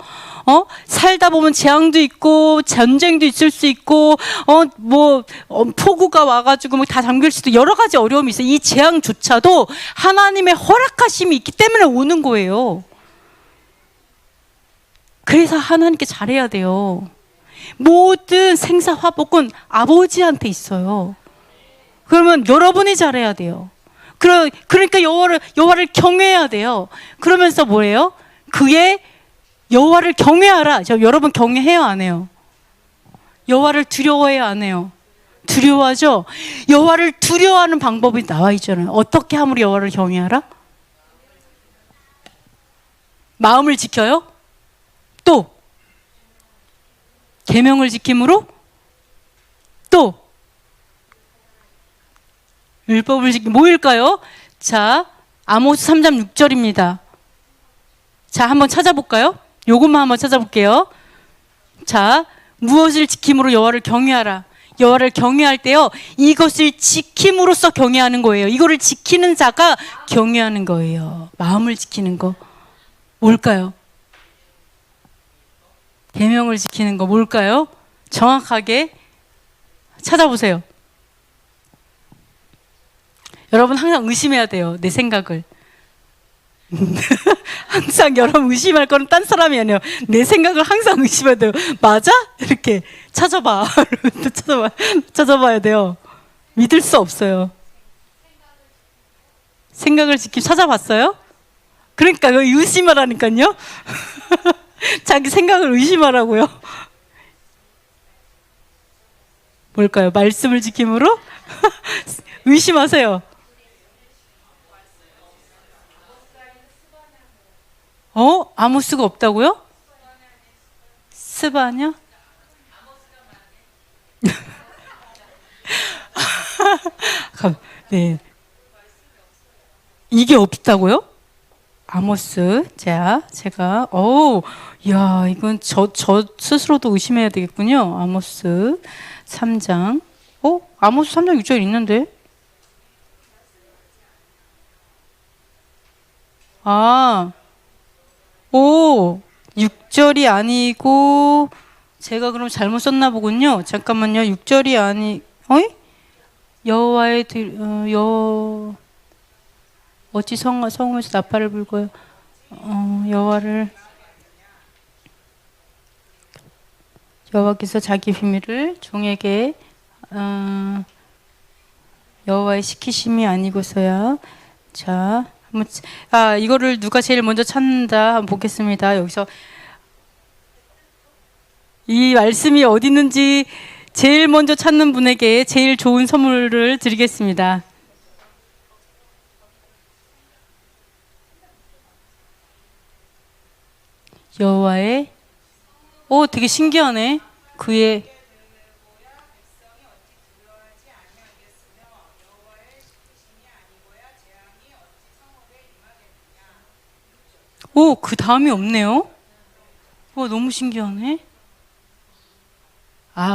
살다 보면 재앙도 있고 전쟁도 있을 수 있고 폭우가 와가지고 뭐 다 잠길 수도, 여러 가지 어려움이 있어요. 이 재앙조차도 하나님의 허락하심이 있기 때문에 오는 거예요. 그래서 하나님께 잘해야 돼요. 모든 생사화복은 아버지한테 있어요. 그러면 여러분이 잘해야 돼요. 그러니까 여호와를 경외해야 돼요. 그러면서 뭐예요? 그의 여호와를 경외하라. 여러분 경외해요, 안 해요? 여호와를 두려워해요, 안 해요? 두려워하죠? 여호와를 두려워하는 방법이 나와 있잖아요. 어떻게 함으로 여호와를 경외하라? 마음을 지켜요? 또 계명을 지킴으로? 또 율법을 지킴. 뭐일까요? 자, 아모스 3장 6절입니다. 자, 한번 찾아볼까요? 요것만 한번 찾아볼게요. 자, 무엇을 지킴으로 여호와를 경외하라. 여호와를 경외할 때요, 이것을 지킴으로써 경외하는 거예요. 이거를 지키는 자가 경외하는 거예요. 마음을 지키는 거 뭘까요? 계명을 지키는 거 뭘까요? 정확하게 찾아보세요. 여러분 항상 의심해야 돼요. 내 생각을. 항상 여러분 의심할 거는 딴 사람이 아니에요. 내 생각을 항상 의심해야 돼요. 맞아? 이렇게 찾아봐. 찾아봐야 돼요. 믿을 수 없어요. 생각을 찾아봤어요? 그러니까 의심하라니까요. 자기 생각을 의심하라고요. 뭘까요? 말씀을 지킴으로? 의심하세요. 아모스가 없다고요? 스바냐? 네. 이게 없다고요? 아모스. 제가 야, 이건 저 스스로도 의심해야 되겠군요. 아모스 3장. 아모스 3장 6절 있는데? 6절이 아니고 제가 그럼 잘못 썼나 보군요. 잠깐만요. 6절이 여호와의 어찌 성읍에서 나팔을 불고요. 여호와께서 자기 비밀을 종에게 여호와의 시키심이 아니고서야. 자, 이거를 누가 제일 먼저 찾는다 한번 보겠습니다. 여기서 이 말씀이 어디 있는지 제일 먼저 찾는 분에게 제일 좋은 선물을 드리겠습니다. 여호와의 되게 신기하네. 그의 그 다음이 없네요. 너무 신기하네.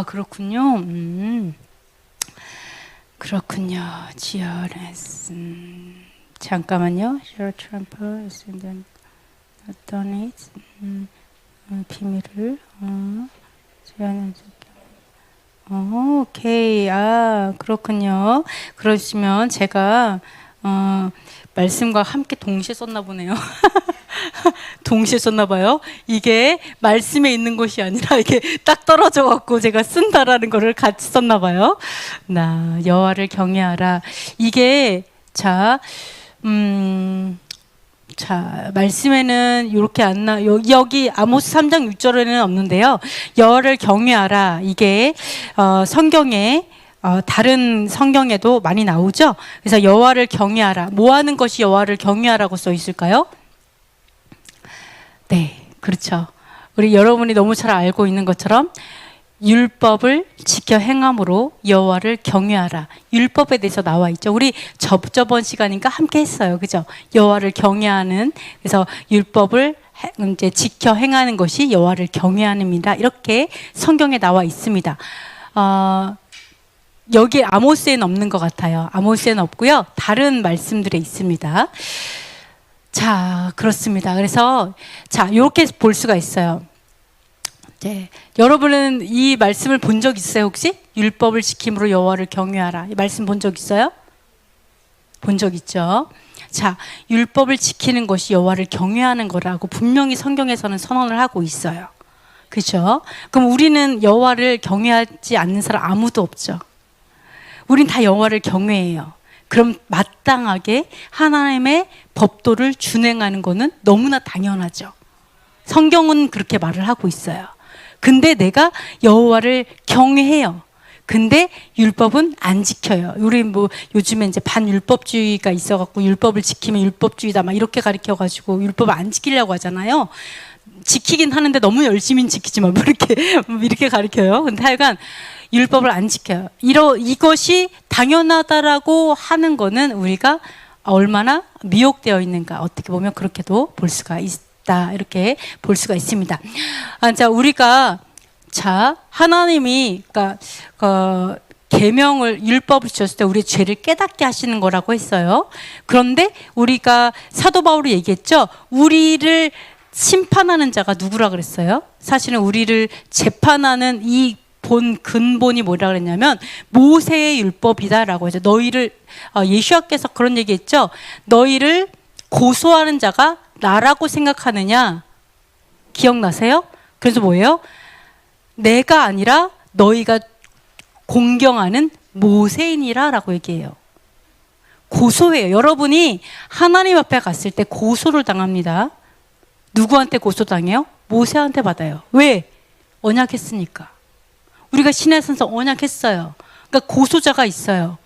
그렇군요. 그렇군요. GRS. 잠깐만요. 어떤 비밀을 제안해 줄게요. 오케이. 그렇군요. 그러시면 제가 말씀과 함께 동시에 썼나 보네요. 동시에 썼나 봐요. 이게 말씀에 있는 것이 아니라 이게 딱 떨어져 갖고 제가 쓴다라는 거를 같이 썼나 봐요. 여호와를 경외하라. 이게 말씀에는 이렇게 안 여기 아모스 3장 6절에는 없는데요. 여호와를 경외하라. 이게 성경에 다른 성경에도 많이 나오죠. 그래서 여호와를 경외하라. 뭐 하는 것이 여호와를 경외하라고 써 있을까요? 네, 그렇죠. 우리 여러분이 너무 잘 알고 있는 것처럼 율법을 지켜 행함으로 여호와를 경외하라. 율법에 대해서 나와 있죠. 우리 저번 시간인가 함께 했어요. 그죠? 여호와를 경외하는, 그래서 율법을 이제 지켜 행하는 것이 여호와를 경외함이다. 이렇게 성경에 나와 있습니다. 여기 아모스에는 없는 것 같아요. 아모스에는 없고요. 다른 말씀들에 있습니다. 자, 그렇습니다. 그래서 자, 이렇게 볼 수가 있어요. 네. 여러분은 이 말씀을 본 적 있어요, 혹시? 율법을 지킴으로 여호와를 경외하라. 이 말씀 본 적 있어요? 본 적 있죠. 자, 율법을 지키는 것이 여호와를 경외하는 거라고 분명히 성경에서는 선언을 하고 있어요. 그렇죠? 그럼 우리는 여호와를 경외하지 않는 사람 아무도 없죠. 우린 다 여호와를 경외해요. 그럼 마땅하게 하나님의 법도를 준행하는 거는 너무나 당연하죠. 성경은 그렇게 말을 하고 있어요. 근데 내가 여호와를 경외해요. 근데 율법은 안 지켜요. 우리 뭐 요즘에 이제 반율법주의가 있어갖고 율법을 지키면 율법주의다 막 이렇게 가르쳐가지고 율법을 안 지키려고 하잖아요. 지키긴 하는데 너무 열심히 지키지 마. 뭐 이렇게 가르쳐요. 근데 하여간 율법을 안 지켜요. 이것이 당연하다라고 하는 거는 우리가 얼마나 미혹되어 있는가, 어떻게 보면 그렇게도 볼 수가 있다, 이렇게 볼 수가 있습니다. 자, 우리가 하나님이 그러니까 계명을 율법을 주셨을 때 우리의 죄를 깨닫게 하시는 거라고 했어요. 그런데 우리가 사도 바울이 얘기했죠. 우리를 심판하는 자가 누구라 그랬어요? 사실은 우리를 재판하는 이 근본이 뭐라 그랬냐면 모세의 율법이다라고 해서 너희를 예수님께서 그런 얘기했죠. 너희를 고소하는 자가 나라고 생각하느냐? 기억나세요? 그래서 뭐예요? 내가 아니라 너희가 공경하는 모세인이라라고 얘기해요. 고소해요. 여러분이 하나님 앞에 갔을 때 고소를 당합니다. 누구한테 고소당해요? 모세한테 받아요. 왜? 언약했으니까. 우리가 신의 선서 언약했어요. 그러니까 고소자가 있어요.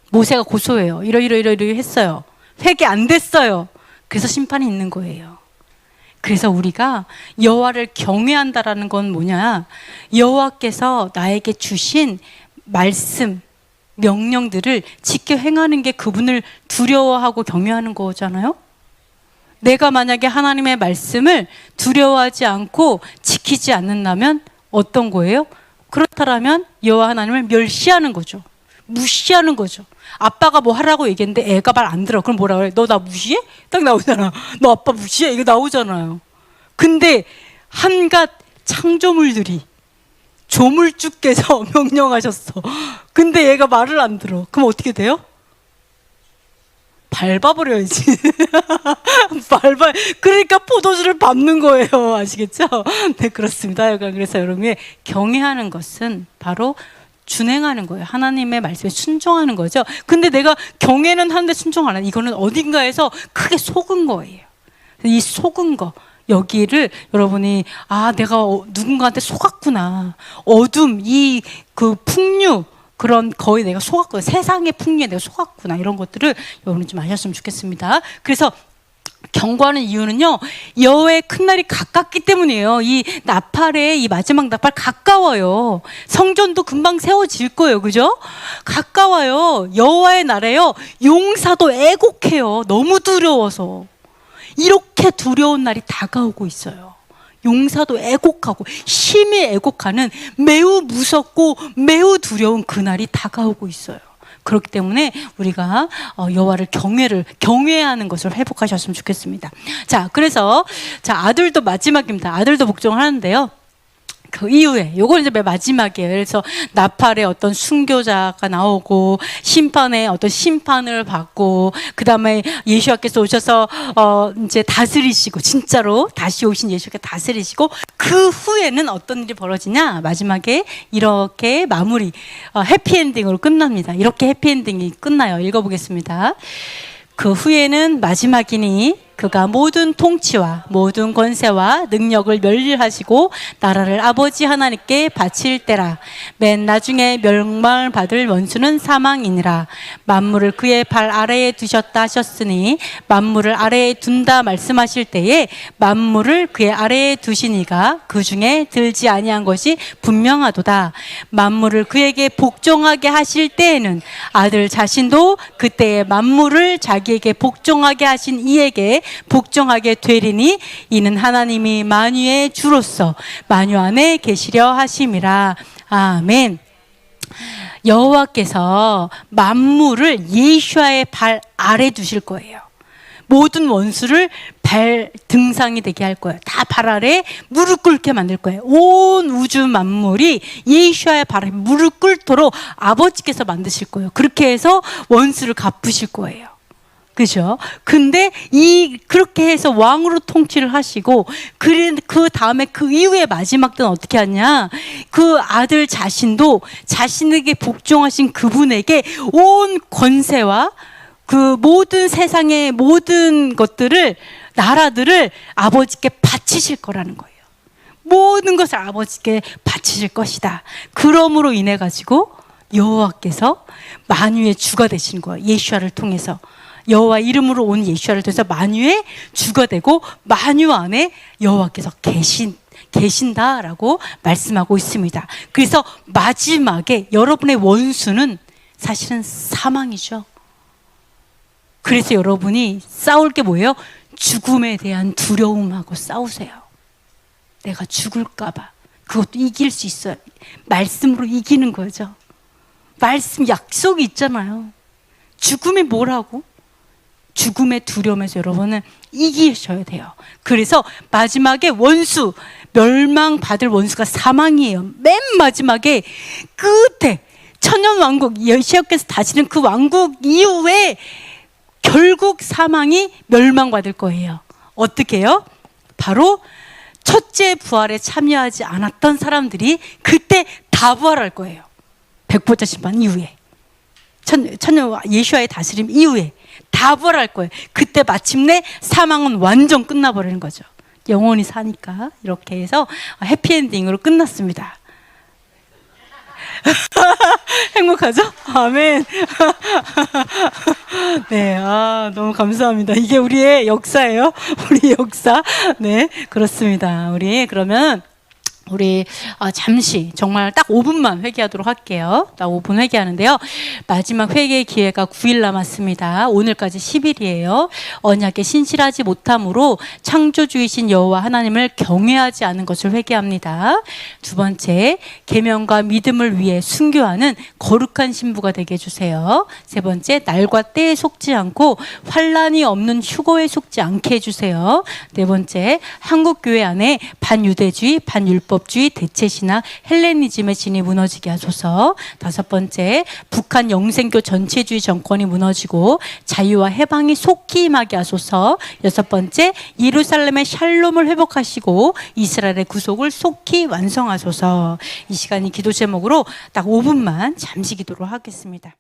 모세가 고소해요. 이러 했어요. 회개 안 됐어요. 그래서 심판이 있는 거예요. 그래서 우리가 여호와를 경외한다라는 건 뭐냐? 여호와께서 나에게 주신 말씀, 명령들을 지켜 행하는 게 그분을 두려워하고 경외하는 거잖아요. 내가 만약에 하나님의 말씀을 두려워하지 않고 지키지 않는다면 어떤 거예요? 그렇다면 여호와 하나님을 멸시하는 거죠. 무시하는 거죠. 아빠가 뭐 하라고 얘기했는데 애가 말 안 들어. 그럼 뭐라 그래? 너 나 무시해? 딱 나오잖아. 너 아빠 무시해? 이거 나오잖아요. 근데 한갓 창조물들이 조물주께서 명령하셨어. 근데 얘가 말을 안 들어. 그럼 어떻게 돼요? 밟아버려야지. 그러니까 포도주를 밟는 거예요. 아시겠죠? 네, 그렇습니다. 그래서 여러분이 경외하는 것은 바로 준행하는 거예요. 하나님의 말씀에 순종하는 거죠. 근데 내가 경외는 하는데 순종 안 하는, 이거는 어딘가에서 크게 속은 거예요. 이 속은 거, 여기를 여러분이 내가 누군가한테 속았구나. 어둠, 그 풍류, 그런 거의 내가 속았구나. 세상의 풍류에 내가 속았구나. 이런 것들을 여러분이 좀 아셨으면 좋겠습니다. 그래서 경고하는 이유는요, 여호와의 큰 날이 가깝기 때문이에요. 이 나팔에, 이 마지막 나팔 가까워요. 성전도 금방 세워질 거예요. 그죠? 가까워요. 여호와의 날에요, 용사도 애곡해요. 너무 두려워서. 이렇게 두려운 날이 다가오고 있어요. 용사도 애곡하고 심히 애곡하는 매우 무섭고 매우 두려운 그날이 다가오고 있어요. 그렇기 때문에 우리가 여호와를 경외하는 것을 회복하셨으면 좋겠습니다. 자, 그래서 아들도 마지막입니다. 아들도 복종을 하는데요. 그 이후에 요건 이제 맨 마지막이에요. 그래서 나팔에 어떤 순교자가 나오고 심판에 어떤 심판을 받고, 그 다음에 예수께서 오셔서 이제 다스리시고, 진짜로 다시 오신 예수께 다스리시고, 그 후에는 어떤 일이 벌어지냐? 마지막에 이렇게 마무리, 해피엔딩으로 끝납니다. 이렇게 해피엔딩이 끝나요. 읽어보겠습니다. 그 후에는 마지막이니 그가 모든 통치와 모든 권세와 능력을 멸리하시고 나라를 아버지 하나님께 바칠 때라. 맨 나중에 멸망을 받을 원수는 사망이니라. 만물을 그의 발 아래에 두셨다 하셨으니 만물을 아래에 둔다 말씀하실 때에 만물을 그의 아래에 두시니가 그 중에 들지 아니한 것이 분명하도다. 만물을 그에게 복종하게 하실 때에는 아들 자신도 그때의 만물을 자기에게 복종하게 하신 이에게 복종하게 되리니 이는 하나님이 만유의 주로서 만유 안에 계시려 하심이라. 아멘. 여호와께서 만물을 예수와의 발 아래 두실 거예요. 모든 원수를 발 등상이 되게 할 거예요. 다 발 아래 무릎 꿇게 만들 거예요. 온 우주 만물이 예수와의 발 아래 무릎 꿇도록 아버지께서 만드실 거예요. 그렇게 해서 원수를 갚으실 거예요. 그죠? 근데 그렇게 해서 왕으로 통치를 하시고, 그 다음에 그 이후에 마지막 때는 어떻게 하냐? 그 아들 자신도 자신에게 복종하신 그분에게 온 권세와 그 모든 세상의 모든 것들을, 나라들을 아버지께 바치실 거라는 거예요. 모든 것을 아버지께 바치실 것이다. 그러므로 인해 가지고 여호와께서 만유의 주가 되신 거예요. 예수아를 통해서. 여호와 이름으로 온 예수아를 통해서 만유의 주가 되고 만유 안에 여호와께서 계신다라고 말씀하고 있습니다. 그래서 마지막에 여러분의 원수는 사실은 사망이죠. 그래서 여러분이 싸울 게 뭐예요? 죽음에 대한 두려움하고 싸우세요. 내가 죽을까 봐. 그것도 이길 수 있어요. 말씀으로 이기는 거죠. 말씀 약속이 있잖아요. 죽음이 뭐라고? 죽음의 두려움에서 여러분은 이기셔야 돼요. 그래서 마지막에 원수, 멸망받을 원수가 사망이에요. 맨 마지막에 끝에 천년왕국, 여시아께서 다시는 그 왕국 이후에 결국 사망이 멸망받을 거예요. 어떻게 해요? 바로 첫째 부활에 참여하지 않았던 사람들이 그때 다 부활할 거예요. 백보자 심판 이후에, 천년 예수와의 다스림 이후에 다 부활할 거예요. 그때 마침내 사망은 완전 끝나버리는 거죠. 영원히 사니까. 이렇게 해서 해피엔딩으로 끝났습니다. 행복하죠? 아멘. 네, 너무 감사합니다. 이게 우리의 역사예요. 우리 역사. 네, 그렇습니다. 그러면 우리 잠시 정말 딱 5분만 회개하도록 할게요. 딱 5분 회개하는데요. 마지막 회개 기회가 9일 남았습니다. 오늘까지 10일이에요. 언약에 신실하지 못함으로 창조주이신 여호와 하나님을 경외하지 않은 것을 회개합니다. 두 번째, 계명과 믿음을 위해 순교하는 거룩한 신부가 되게 해주세요. 세 번째, 날과 때에 속지 않고 환란이 없는 휴거에 속지 않게 해주세요. 네 번째, 한국교회 안에 반유대주의, 반율법 법주의, 대체신학, 헬레니즘의 진이 무너지게 하소서. 다섯 번째, 북한 영생교 전체주의 정권이 무너지고 자유와 해방이 속히 임하게 하소서. 여섯 번째, 예루살렘의 샬롬을 회복하시고 이스라엘의 구속을 속히 완성하소서. 이 시간이 기도 제목으로 딱 5분만 잠시 기도를 하겠습니다.